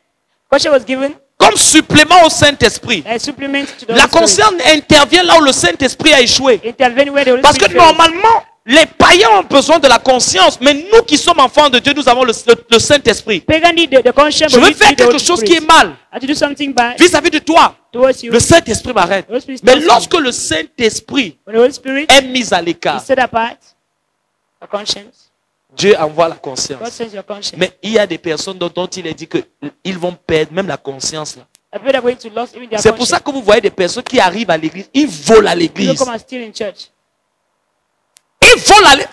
conscience was given comme supplément au Saint-Esprit. a supplement to the La Holy Spirit. conscience intervient là où le Saint-Esprit a échoué. Intervene where the Holy Parce que Spirit fails. normalement, les païens ont besoin de la conscience, mais nous qui sommes enfants de Dieu, nous avons le Saint-Esprit. Pagan need the conscience, Je but veux we faire need the quelque Holy chose qui est Spirit. mal And to do something bad vis-à-vis de toi. towards you, Le Saint-Esprit m'arrête. the Holy Spirit Mais stops you. lorsque le Saint-Esprit When the Holy Spirit est mis à l'écart, is set apart, a conscience, Dieu envoie la God conscience. sends your conscience. Mais il y a des personnes dont il est dit qu'ils vont perdre même la conscience. Là. I pray they're going to lose even their C'est pour ça conscience. que vous voyez des personnes qui arrivent à l'église, ils volent à People l'église. come and steal in church. Ils volent à l'église.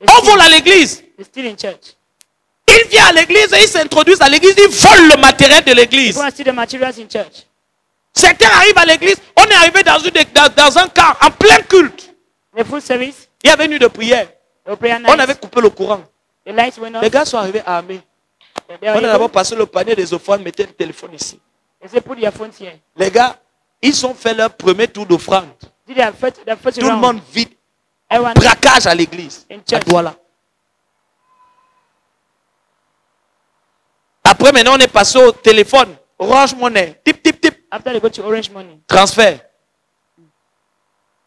On vole à l'église. They steal in church. Ils viennent à l'église et ils s'introduisent à l'église, ils volent le matériel de They l'église. go and steal the materials in church. Certains arrivent à l'église, on est arrivé dans un car en plein culte. The full service, Il y avait une nuit de prière. the prayer On night, avait coupé le courant. the lights went Les off. gars sont arrivés armés. They On were a d'abord able- passé le panier des offrandes, mettez le téléphone ici. They say put your phones here. Les gars, ils ont fait leur premier tour d'offrande. Did their first Tout le round. monde vide. Everyone Braquage à l'église. in À church. Douala. Après, maintenant, on est passé au téléphone. Orange Money. Tip, tip, tip. After they go to Orange Money. Transfert.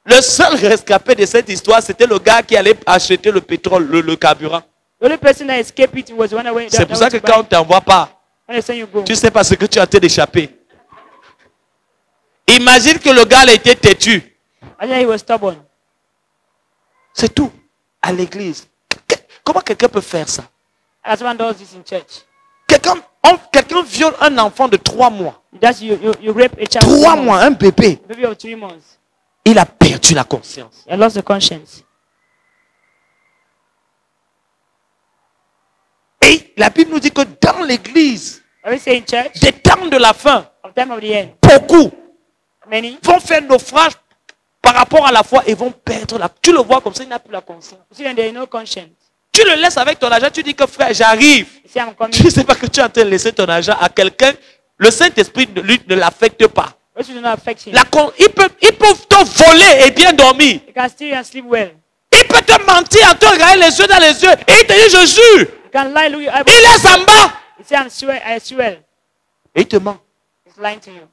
Le seul rescapé de cette histoire, c'était le gars qui allait acheter le pétrole, le carburant. The only person that escaped it was one away. C'est pour ça que quand on ne t'envoie pas, when they send you go, tu ne sais pas ce que tu as en train d'échapper. Imagine que le gars a été têtu. I think he was stubborn. C'est tout. À l'église. Comment quelqu'un peut faire ça? And someone does this in church. Quelqu'un viole un enfant de 3 mois. That's you rape a child. 3 mois, un bébé. Baby of 3 months. Il a perdu la conscience. You lost the conscience. Et la Bible nous dit que dans l'église, I will say in church, des temps de la fin, of time of the end, beaucoup many vont faire naufrage par rapport à la foi et vont perdre la... Tu le vois comme ça, il n'a plus la conscience. you see that there is no conscience. Tu le laisses avec ton argent, tu dis que frère, j'arrive. You see, I'm coming. Tu ne sais pas que tu es en train de laisser ton argent à quelqu'un. Le Saint-Esprit, lui, ne l'affecte pas. What you do not affect him. Il peut te voler et bien dormir. You can steal and sleep well. Il peut te mentir en te regardant les yeux dans les yeux. Et il te dit, je jure. You can lie, look your eyes. Il est en bas. You say, I swear. Et il te ment. He's lying to you.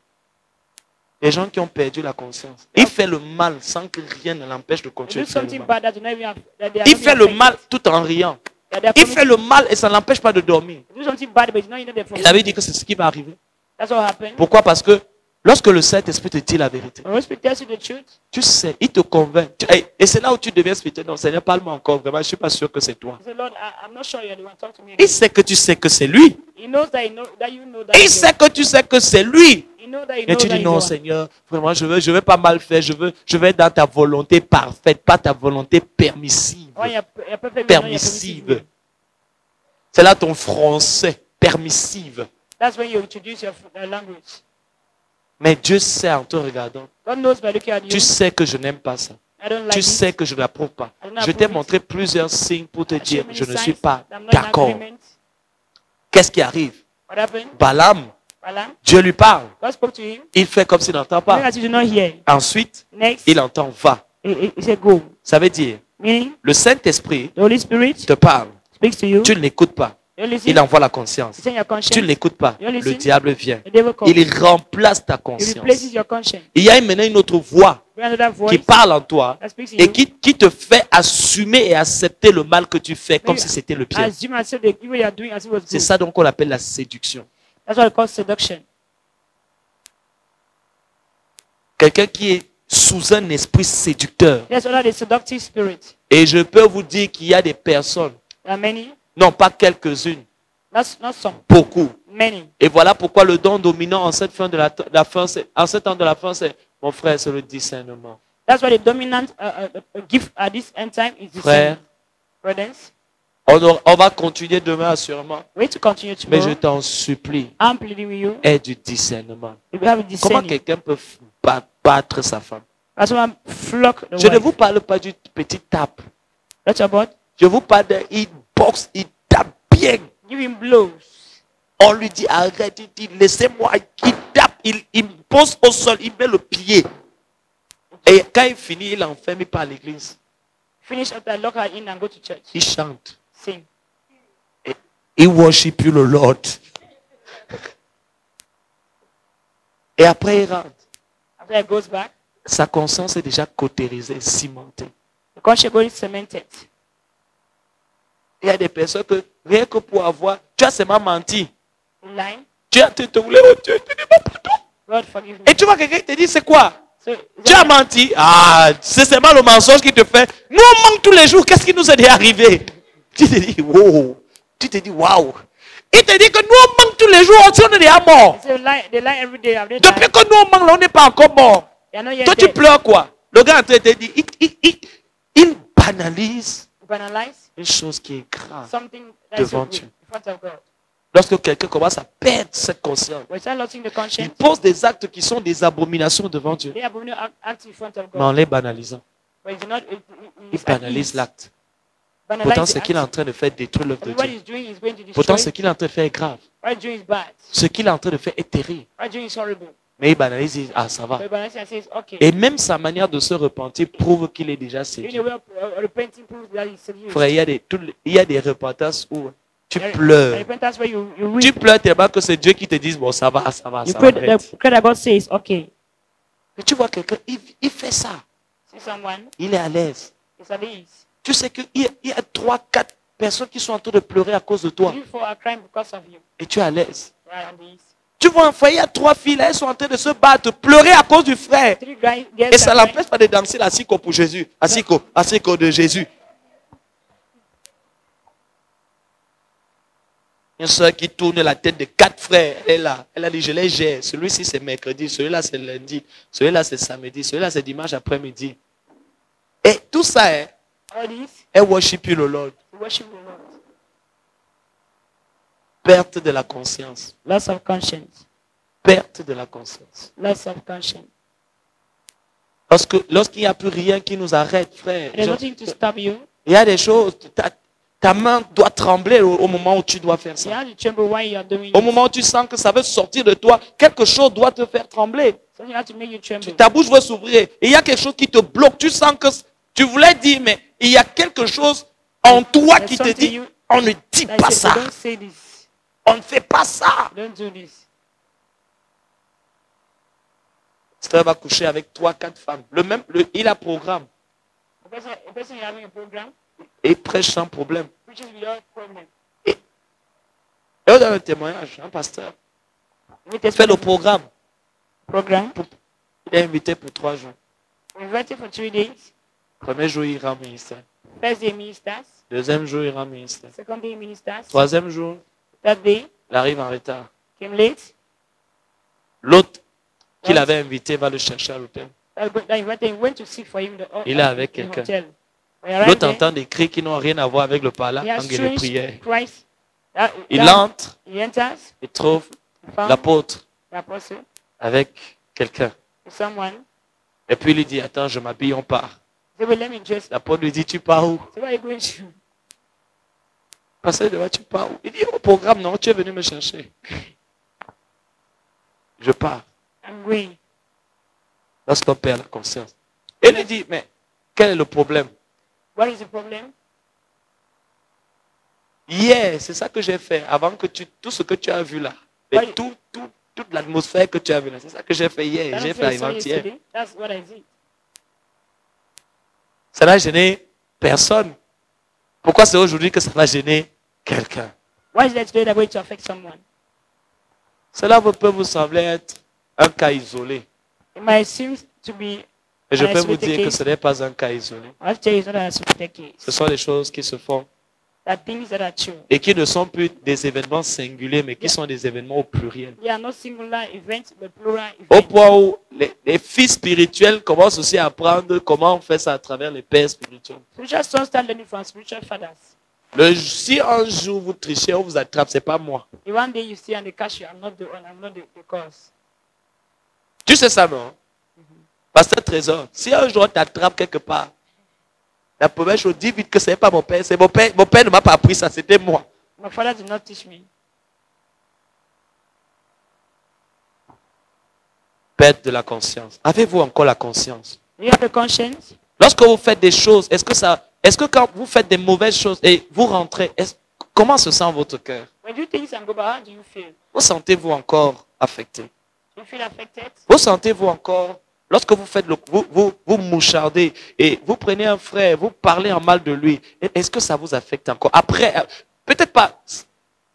Les gens qui ont perdu la conscience. Il fait le mal sans que rien ne l'empêche de You continuer do de faire le something mal. bad that you not even have, that they are Il not fait even le affected. mal tout en riant. That they are Il committing- fait le mal et ça ne l'empêche pas de dormir. You do something bad, but you know that they're from. Il avait dit que c'est ce qui va arriver. That's what happened. Pourquoi? Parce que lorsque le Saint-Esprit te dit la vérité, When Holy Spirit tells you the truth, tu sais, il te convainc. Et c'est là où tu deviens spirituel. Non, Seigneur, parle-moi encore. Vraiment, je ne suis pas sûr que c'est toi. you say, Lord, I'm not sure you're the one. Talk to me Il again. sait que tu sais que c'est lui. He knows that you know that you know that. Il you're- sait que tu sais que c'est lui. He knows that you Et know tu that dis you're non, the one. Seigneur, vraiment, je veux pas mal faire. Je veux être dans ta volonté parfaite, pas ta volonté permissive. When you're perfect, you know you're Permissive. permissive. C'est là ton français, permissive. That's when you introduce your language. Mais Dieu sait en te regardant. God knows by looking at you. Tu sais que je n'aime pas ça. I don't like Tu it. sais que je ne l'approuve pas. I don't Je t'ai approve it. montré plusieurs signes pour te I show dire many je ne signs suis pas that I'm not in d'accord. agreement. Qu'est-ce qui arrive? What happened? Balaam, Balaam, Dieu lui parle. God spoke to him. Il fait comme s'il n'entend As pas. as you do not hear. Ensuite, Next, il entend va. he said go. Ça veut dire, Meaning, le Saint-Esprit the Holy Spirit te parle. speaks to you. Tu ne l'écoutes pas. You listen. Il envoie la conscience. It's in your conscience. Tu ne l'écoutes pas. You listen. Le diable vient. The devil comes. Il remplace ta He conscience. replaces your conscience. Il y a maintenant une autre voix You have another voice qui parle en toi that speaks in et you. qui te fait assumer et accepter le mal que tu fais comme si c'était le pire. Assume and say the evil you are doing as it was C'est good. ça donc qu'on appelle la séduction. That's what we call seduction. Quelqu'un qui est sous un esprit séducteur. That's another the seductive spirit. Et je peux vous dire qu'il y a des personnes, There are many, non pas quelques-unes, not some, beaucoup. many. Et voilà pourquoi le don dominant en cette fin de la fin, en ce temps de la fin, c'est mon frère, c'est le discernement. That's why the dominant gift at this end time is the Frère, brothers. on va continuer demain sûrement, We need to continue mais je tomorrow. t'en supplie, I'm pleading with you. aie du discernement. If you have a Comment discerning, quelqu'un peut battre sa femme. Or someone flock the Je ne wife. vous parle pas du petit tape. That's about Je vous parle il boxe, il tape bien. give him blows. On lui dit arrête, il dit laissez-moi. Il tape, il pose au sol, il met le pied. Et quand il finit, il enferme, il part à l'église. Finish up that, lock her in and go to church. Il chante. Sing. Il worship le Lord. Et après, il rentre. After he goes back, Sa conscience est déjà cautérisée, cimentée. the conscience is cemented. Il y a des personnes que, rien que pour avoir, tu as seulement menti. Lying. Tu as te voulais, oh Dieu, te dis pas pardon. God forgive me. Et tu vois quelqu'un qui te dit, c'est quoi? So, Tu as menti. Ah, c'est seulement le mensonge qui te fait. Nous, on manque tous les jours. Qu'est-ce qui nous est déjà arrivé? Tu te dis, wow. Tu te dis, waouh. Il te dit que nous, on manque tous les jours. On est déjà mort. so they lie every day. Have they Depuis died? que nous, on manque, là, on n'est pas encore mort. They are not yet Toi, tu dead. pleures quoi? Le gars en train de te dire, il banalise You banalize une chose qui est grave. something that is so Devant good Dieu. in front of God. Lorsque quelqu'un commence à perdre cette conscience, When you start losing the il conscience, pose des actes qui sont des abominations devant Dieu. they abominable act in front of Mais en God. les banalisant, But it's not. il It's at banalise ease. l'acte. Banalize Pourtant, the ce qu'il est act. en train de faire détruire l'œuvre de And what Dieu. he's doing is going to Pourtant, destroy. ce qu'il est en train de faire est grave. What he's doing is bad. Ce qu'il est en train de faire est terrible. What he's doing is horrible. Mais il banalise, il dit, ah, ça va. But banalize and says, okay. Et même sa manière de se repentir prouve qu'il est déjà Even séduit. the way of repenting proves that he's serious. Frère, il y a des repentances où tu A pleures. repentance where you Tu weep. pleures tellement que c'est Dieu qui te dit, bon, ça va, ça va, You ça pray va. that arrête. that God says, okay. Mais tu vois quelqu'un, il fait ça. See someone, Il est à l'aise. it's at ease. Tu sais qu'il y a 3, 4 personnes qui sont en train de pleurer à cause de toi. You for a crime because of you. Et tu es à l'aise. Right on the ease. Tu vois un foyer, il y a 3 filles là, elles sont en train de se battre, pleurer à cause du frère. 3 guys, girls Et ça are crying. l'empêche pas de danser la siko pour Jésus. Asiko de Jésus. Une soeur qui tourne la tête de 4 frères, elle est là. Elle a dit, je les gère. Celui-ci c'est mercredi, celui-là c'est lundi, celui-là c'est samedi, celui-là c'est dimanche après-midi. Et tout ça, All this, elle worship le Lord. to worship the Lord. Perte de la conscience. Loss of conscience. Perte de la conscience. Loss of conscience. Lorsqu'il n'y a plus rien qui nous arrête, frère. There's nothing to stop you. Il y a des choses. Ta main doit trembler au moment où tu dois faire You ça. have to tremble while you are doing Au it. moment où tu sens que ça veut sortir de toi, quelque chose doit te faire trembler. Something has to make you tremble. Ta bouche veut s'ouvrir. Et il y a quelque chose qui te bloque. Tu sens que tu voulais dire, mais il y a quelque chose en toi qui te dit, on ne dit Like pas you say, ça. don't say this. On ne fait pas ça. Don't do this. Ce frère va coucher avec 3, 4 femmes. Il a programme. A person is having a program, Et il prêche sans problème. preaches without problem. Et on donne un témoignage, un pasteur. We Il fait le tested programme. program. Il est invité pour 3 jours. We invited for 3 days. Premier jour, il rend ministère. First day ministers. Deuxième jour, il rend ministère. Second day ministers. Troisième jour, Third day il arrive en retard. came late. L'autre qu'il avait invité va le chercher à l'hôtel. That invited him went to seek for him Il est avec in the quelqu'un. hotel. When he arrived L'autre there, entend des cris qui n'ont rien à voir avec le parlant, he has angle de strange prière. cries. Il entre, He enters. il trouve He found l'apôtre the apostle avec quelqu'un. with someone. Et puis il lui dit, attends, je m'habille, on part. They will let me dress. L'apôtre lui dit, tu pars où? So where are you going to? Pasteur de tu pars où? Il dit, au programme, non, tu es venu me chercher. Je pars. I'm going. Lorsqu'on perd la conscience. Et il lui dit, mais quel est le problème? What is the problem? Hier, c'est ça que j'ai fait. Avant que tout ce que tu as vu là, et Oui. toute l'atmosphère que tu as vue là, c'est ça que j'ai fait hier. That's J'ai what fait I saw avant-hier. yesterday. That's what I did. Ça n'a gêné personne. Pourquoi c'est aujourd'hui que ça va gêner quelqu'un? Why is that today that going to affect someone? Cela peut vous sembler être un cas isolé. It might seem to be Et je an peux vous isolated dire que case. ce n'est pas un cas isolé. I'll tell you it's not an isolated Ce case. sont des choses qui se font There are things that are true. et qui ne sont plus des événements singuliers, mais qui sont des événements au pluriel. They are not singular events, but plural Au events. point où les fils spirituels commencent aussi à apprendre comment on fait ça à travers les pères spirituels. Spiritual sons start learning from spiritual fathers. Si un jour vous trichez, on vous attrape, c'est pas moi. If one day you see and they catch you, I'm not the one, I'm not the cause. Tu sais ça, non? Pasteur Trésor, si un jour on t'attrape quelque part, la première chose, dis vite que ce n'est pas mon père. C'est mon père. Mon père ne m'a pas appris ça, c'était moi. My father did not teach me. Perte de la conscience. Avez-vous encore la conscience? Do you have a conscience? Lorsque vous faites des choses, est-ce que quand vous faites des mauvaises choses et vous rentrez, comment se sent votre cœur? When you think and go back, how do you feel? Vous sentez-vous encore affecté? Do you feel affected? Vous sentez-vous encore, lorsque vous faites vous mouchardez et vous prenez un frère, vous parlez en mal de lui, est-ce que ça vous affecte encore? Après, peut-être pas.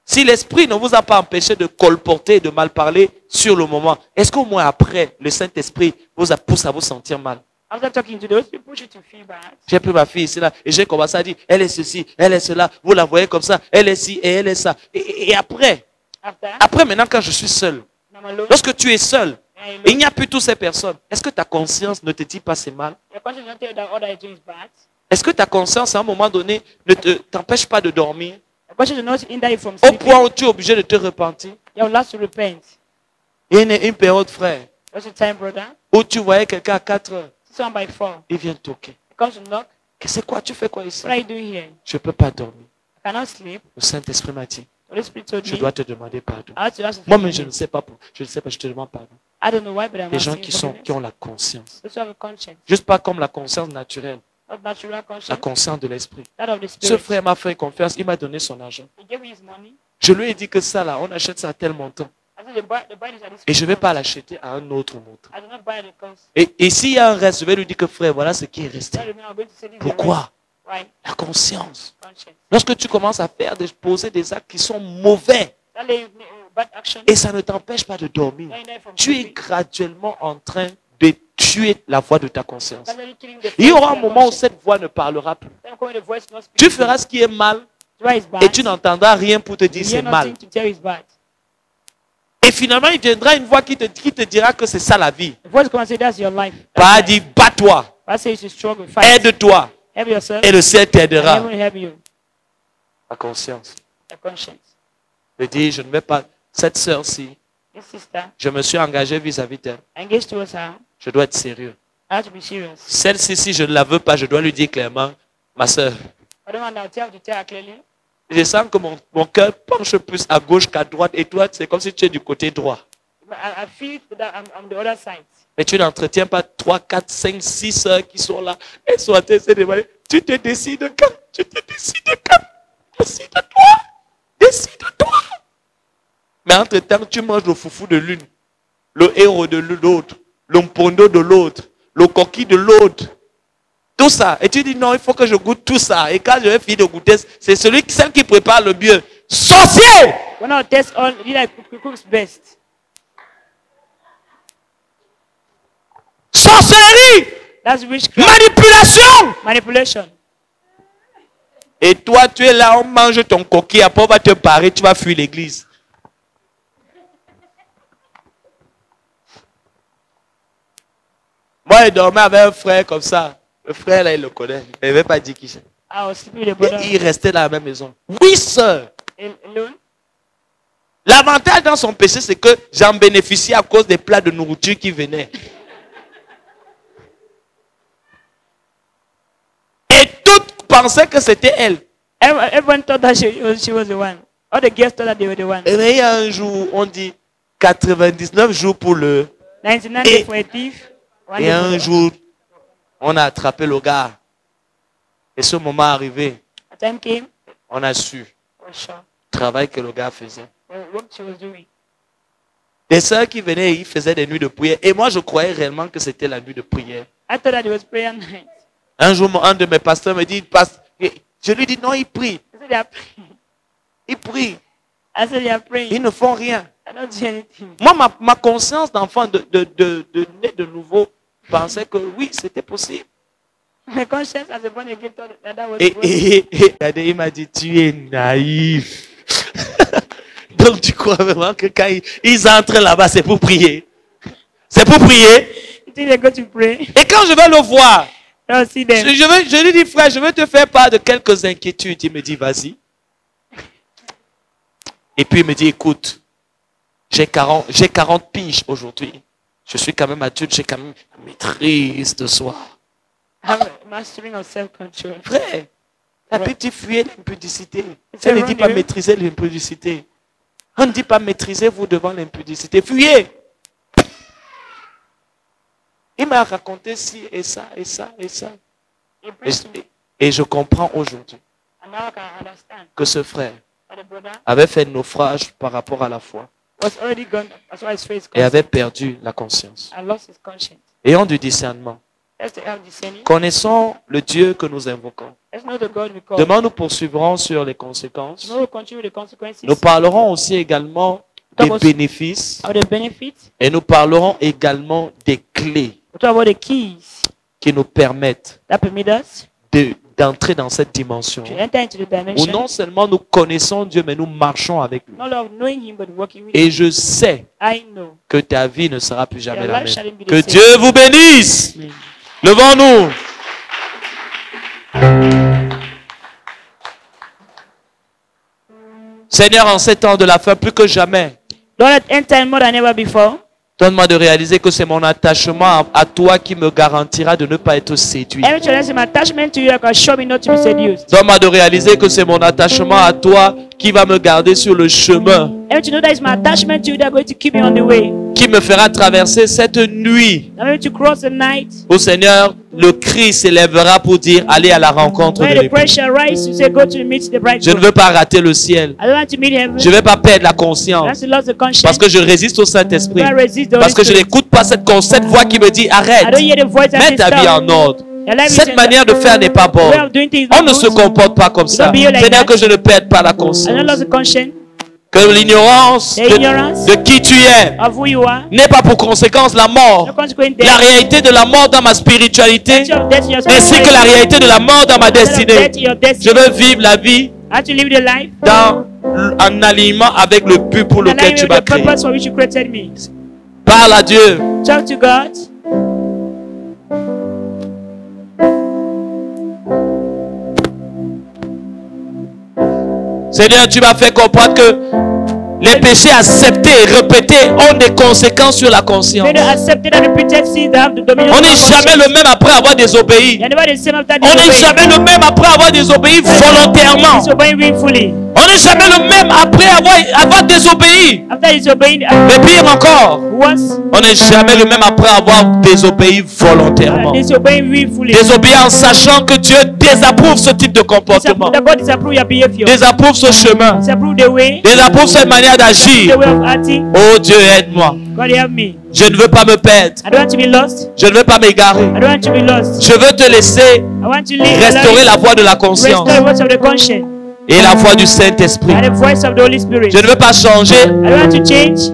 Si l'esprit ne vous a pas empêché de colporter, de mal parler sur le moment, est-ce qu'au moins après, le Saint-Esprit vous a poussé à vous sentir mal? After talking to those, you push you to feel bad. J'ai pris ma fille ici là et j'ai commencé à dire, elle est ceci, elle est cela, vous la voyez comme ça, elle est ci et elle est ça. Et après maintenant quand je suis seul, I'm alone. lorsque tu es seul, I'm alone. il n'y a plus toutes ces personnes, est-ce que ta conscience ne te dit pas c'est mal? Your conscience don't tell you that all that you're doing is bad. Est-ce que ta conscience à un moment donné ne t'empêche pas de dormir Your conscience will not hinder you from au sleeping. point où tu es obligé de te repentir? You will have to repent. Il y a une période, frère, There's a time, brother. où tu voyais quelqu'un à 4 heures, Someone by 4. il vient toquer. He comes to knock. C'est quoi? Tu fais quoi ici? What are you doing here? Je ne peux pas dormir. I cannot sleep. Le Saint-Esprit m'a dit, The Holy Spirit told je me. dois te demander pardon. I have to ask Moi-même, je ne sais pas, je te demande pardon. I don't know why, but I'm Les gens asking qui forgiveness. ont la conscience. Those who have a conscience. Juste pas comme la conscience naturelle, Not natural la conscience. conscience de l'esprit. That of the Ce Spirit. frère m'a fait confiance, il m'a donné son argent. He gave me his money. Je lui ai dit que ça là, on achète ça à tel montant. I said, the buy this at this Et je ne vais cost. pas l'acheter à un autre montant. I do not buy the cost. Et s'il y a un reste, je vais lui dire que frère, voilà ce qui est resté. That I'm going to say this is the Pourquoi? rest. Why? La conscience. Conscience. Lorsque tu commences à poser des actes qui sont mauvais, That bad action. et ça ne t'empêche pas de dormir, Don't hinder you from tu es sleeping. graduellement en train de tuer la voix de ta conscience. Gradually killing the Il y voice aura of un your moment où conscience. cette voix ne parlera plus. Then come when the voice not speak Tu to feras you. ce qui est mal Why is bad. et tu n'entendras rien pour te dire You c'est hear mal. nothing to tell you is bad. Et finalement, il viendra une voix qui te dira que c'est ça la vie. The voice come and say that's your life. Pas dire bats-toi, I say you should struggle, fight. aide-toi Help yourself. et le ciel And t'aidera. heaven will help you. La conscience. Your conscience. Je dis, je ne vais pas. Cette sœur-ci, This sister, je me suis engagé vis-à-vis d'elle. engaged towards her. Je dois être sérieux. I have to be serious. Celle-ci, si je ne la veux pas, je dois lui dire clairement, ma sœur, I don't want to tell her clearly. je sens que mon cœur penche plus à gauche qu'à droite et toi, c'est comme si tu es du côté droit. But I feel that I'm the other side. Mais tu n'entretiens pas 3, 4, 5, 6 sœurs qui sont là. Elles sont en train de se demander, tu te décides quand? Tu te décides quand? Décide-toi. Décide-toi. Mais entre-temps, tu manges le foufou de l'une, le héros de l'autre, le mpondo de l'autre, le coquille de l'autre. Tout ça. Et tu dis non, il faut que je goûte tout ça. Et quand je vais finir de goûter, c'est celle qui prépare le mieux. Sorcier! When I test all, you like who cooks best. Sorcellerie! That's witchcraft. Manipulation! Manipulation. Et toi, tu es là, on mange ton coquille, après on va te parer, tu vas fuir l'église. Moi, je dormais avec un frère comme ça. Le frère, là, il le connaît. Il ne veut pas dire qui c'est. I was sleeping with a brother Et il restait dans la même maison. Oui, sœur. alone. L'avantage dans son péché, c'est que j'en bénéficiais à cause des plats de nourriture qui venaient. Et toutes pensaient que c'était elle. Everyone thought that she was the one. All the guests thought that they were the one. Et il y a un jour, on dit 99 jours pour le... 99 Et- days for a thief. One Et day for un the- jour, on a attrapé le gars. Et ce moment arrivé, A time came. on a su For sure. le travail que le gars faisait. What she was doing. Des sœurs qui venaient, ils faisaient des nuits de prière. Et moi, je croyais réellement que c'était la nuit de prière. I thought that it was prayer night. Un jour, un de mes pasteurs me dit, je lui dis, non, ils prient. I said they are praying. Ils prient. I said they are praying. Ils ne font rien. I don't do anything. Moi, ma conscience d'enfant de né de nouveau pensait que oui, c'était possible. My conscience as a born again thought that was Et possible. regardez, il m'a dit, tu es naïf. Donc tu crois vraiment que quand ils entrent là-bas, c'est pour prier. C'est pour prier. You think they go to pray? Et quand je vais le voir, I'll see them. je lui dis, frère, je vais te faire part de quelques inquiétudes. Il me dit, vas-y. Et puis il me dit, écoute, j'ai 40 piges aujourd'hui. Je suis quand même adulte, j'ai quand même une maîtrise de soi. Have a mastering of self-control. Frère, la Bible dit fuir l'impudicité. C'est Elle ne dit pas vrai. maîtriser l'impudicité. On ne dit pas maîtrisez-vous devant l'impudicité. Fuyez. Il m'a raconté ci et ça et ça et ça. He brings me, Et je comprends aujourd'hui and now I can understand que ce frère that the brother avait fait naufrage par rapport à la foi was already gone as far as faith et avait perdu la conscience. and lost his conscience. Ayons du discernement. Let's have discerning. Connaissons le Dieu que nous invoquons. Let's know the God we call. Demain, nous poursuivrons sur les conséquences. Tomorrow we'll continue the consequences Nous parlerons aussi également des bénéfices of the benefits. et nous parlerons également des clés We'll talk about the keys qui nous permettent that permit us d'entrer dans cette dimension to enter into the où dimension non seulement nous connaissons Dieu, mais nous marchons avec lui. not of knowing Him but working with Et Him. je sais I know. que ta vie ne sera plus jamais Your la life même. shall be the Que same. Dieu vous bénisse. Levons-nous. Seigneur, en ces temps de la fin, plus que jamais, Lord, at end time more than ever before, donne-moi de réaliser que c'est mon attachement à toi qui me garantira de ne pas être séduit. every challenge in my attachment to you, I can show me not to be seduced. Donne-moi de réaliser que c'est mon attachement à toi qui va me garder sur le chemin, Every to know that it's my attachment to you that are going to keep me on the way. qui me fera traverser cette nuit I'm going to cross the night où, Seigneur, le cri s'élèvera pour dire allez à la rencontre de where the l'époux. pressure rises to say go to meet the Je ne bridegroom. veux pas rater le ciel. I don't want to meet heaven. Je ne vais pas perdre la I conscience want to lose the conscience. parce que je résiste au Saint-Esprit. I resist the Holy Parce que je Spirit. n'écoute pas cette voix qui me dit I arrête, don't hear the voice that mets says ta vie stop. en ordre. Your life is Cette in manière de faire n'est pas the way bonne. of doing things On not ne se good. comporte pas comme ça. Don't be like Seigneur, that. que je ne perde pas la I don't conscience. lose the conscience Que l'ignorance The ignorance de qui tu es of who you are. n'ait pas pour conséquence la No mort. consequent La death. réalité de la mort dans ma spiritualité, Of death in your ainsi que la réalité de la mort dans ma Death destinée. in your destiny. Je veux vivre la vie I have to live the life en alignement avec le but pour in lequel alignment tu with m'as the créé. purpose for which you created me. Parle à Dieu. Talk to God. Seigneur, tu m'as fait comprendre que les péchés acceptés et répétés ont des conséquences sur la conscience. May they accept it and repeated sins that have the dominion On of n'est our jamais conscience. le même après avoir désobéi. You're never the same after On n'est disobeying. jamais le même après avoir désobéi volontairement. Disobeying willfully. On n'est jamais le même après avoir désobéi. After disobeying Mais pire encore, once, on n'est jamais le même après avoir désobéi volontairement. disobeying willfully. Désobéir en sachant que Dieu désapprouve ce type de comportement. That God disapprove your behavior. Désapprouve ce chemin. Disapprove the way, Désapprouve cette manière the d'agir. way of acting. Oh Dieu, aide-moi. God help me. Je ne veux pas me perdre. I don't want to be lost. Je ne veux pas m'égarer. I don't want to be lost. Je veux te laisser I want to live restaurer la voix de la conscience restore the voice of the conscience et la voix du Saint-Esprit. and the voice of the Holy Spirit. Je ne veux pas changer I don't want to change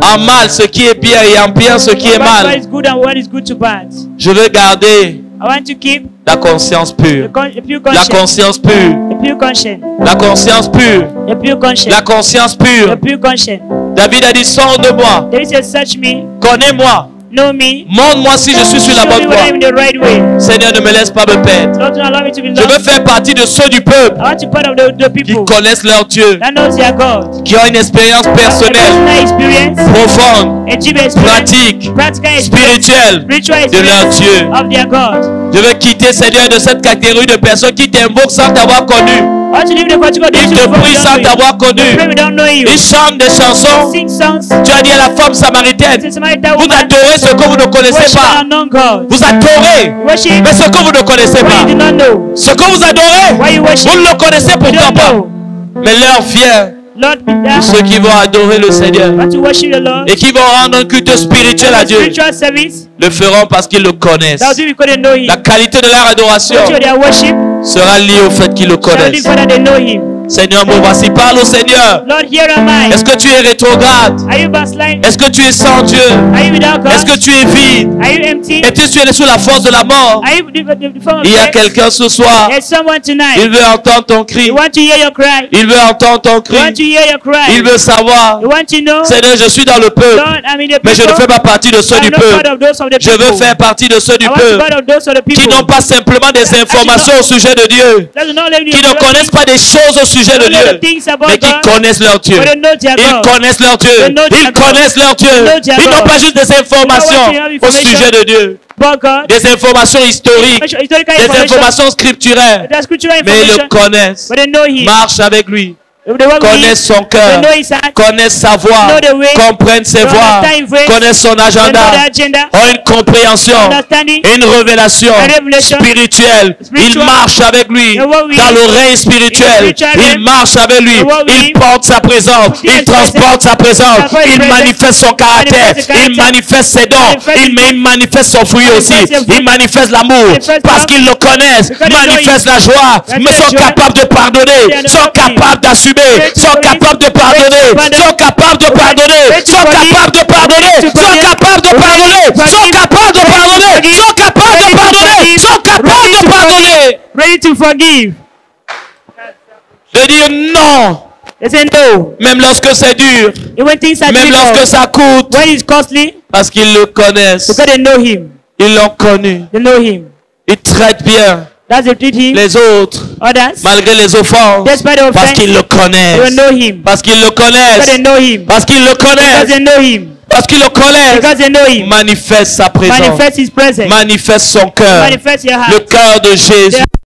en mal ce qui est bien et en bien ce qui est what mal. is good and what is good to bad. Je veux garder I want to keep la conscience pure. the pure La conscience. conscience pure. The pure conscience. La conscience pure. The pure conscience. La conscience The pure. pure conscience. David a dit, sors de moi. David said, search me, Connais-moi. know me, Montre-moi si je suis sur la show bonne me whether I'm voie. in the right way. Seigneur, ne me laisse pas me perdre. Lord, don't allow me to be Je veux lost. faire partie de ceux du peuple I want to be part of the qui people connaissent leur Dieu, that knows their God. qui ont une expérience A personnelle, personal experience, profonde, a deep experience, pratique, practical experience, spirituelle spiritual de leur experience Dieu. of their God. Je veux quitter, Seigneur, de cette catégorie de personnes qui t'invoquent sans t'avoir connu. I want to live in the category of Ils those te who prient sans don't know t'avoir you. connu. Pray we don't know you. Ils chantent des chansons. Sing songs. Tu as dit à la femme samaritaine, To Samaritan vous woman, adorez ce que vous ne connaissez worship pas. an unknown God. Vous adorez, Worship mais ce que vous ne connaissez what you do pas. not know. Ce que vous adorez, Why you worship vous ne le connaissez you pourtant don't pas. know. Mais l'heure vient, Lord, be there. ceux qui vont adorer le Seigneur Want to worship the Lord. et qui vont rendre un culte spirituel à Dieu, Spiritual service. le feront parce qu'ils le connaissent. That will do because they know Him. La qualité de leur adoration What their worship sera liée au fait qu'ils le shall be connaissent. for that they know Him. Seigneur, me voici. Parle au Seigneur. Lord, here am I. Est-ce que tu es rétrograde? Are you backsliding? Est-ce que tu es sans Dieu? Are you without Est-ce que God? tu es vide? Are you empty? Es-tu sous la force de la mort? Are you the form of Il y a death? quelqu'un ce soir. There's someone Il tonight. veut entendre ton cri. You want to hear your cry. Il veut entendre ton You want to cri. hear your cry. Il veut savoir. You want to know. Seigneur, je suis dans le peuple, Lord, I'm in the mais je ne people. fais pas partie de ceux I'm du not part peuple. of those of the Je people. veux faire partie de ceux du I want to be peuple part of those of the qui people. n'ont pas simplement des informations au sujet de Dieu, Let us not let you qui ne connaissent pas des choses au sujet sujet de Don't know Dieu, the things about mais qui God, connaissent leur Dieu. but they know their Ils God. connaissent leur Dieu. They know their Ils God. connaissent leur Dieu. They know their Ils n'ont God. pas juste des informations They know what au information. sujet de Dieu, But God, des informations historiques, historical des information, informations scripturaires, the scriptural mais ils information, le connaissent, but they know Him. marchent avec lui, They walk with Him. connaissent son They cœur, know His heart. connaissent sa voix, Know the way. comprennent ses They voix, understand His ways. connaissent son They know agenda, the agenda. ont une compréhension, Understanding. une révélation A revelation. spirituelle. Ils Spiritual. marchent avec lui They walk with dans Him. l'oreille spirituelle. In the spiritual Ils realm. marchent avec lui. They walk with Ils Him. portent sa présence. He Ils is transportent sa présence. Transport His Ils presence. manifestent son caractère. Manifest the Ils character. manifestent ses dons. Manifest Ils manifestent son fruit aussi. Manifest your fruit. Ils manifestent l'amour Manifest parce love. qu'ils le connaissent. Because they know Manifestent la joie. Mais Manifest sont joy. capables de pardonner. They are Sont not happy. capables d'assumer. Ready to Sont forgive. capables de pardonner. Ready to Sont capables de pardonner. Ready to Sont forgive. capables de pardonner. Ready to Sont forgive. capables de pardonner. Ready to Sont forgive. capables de Ready to pardonner. forgive. Sont capables de Ready to pardonner. forgive. Sont capables Ready de to pardonner. Ready to forgive. De dire non, They say no. même lorsque c'est dur, Even when things are même lorsque difficult, ça coûte, when it's costly, parce qu'ils le connaissent. because they know Him. Ils l'ont connu. They know Him. Ils traitent bien That's the treat Him. les autres, Others, malgré les offenses, despite the parce offense, qu'ils le they connaissent. know Him. Parce qu'ils le Because they connaissent. know Him. Parce qu'ils le Because connaissent. they know Him. Parce qu'ils le connaissent. Because they know Him. Manifeste sa présence. Manifest His presence. Manifeste son cœur. Manifest your Le heart. cœur de Jésus.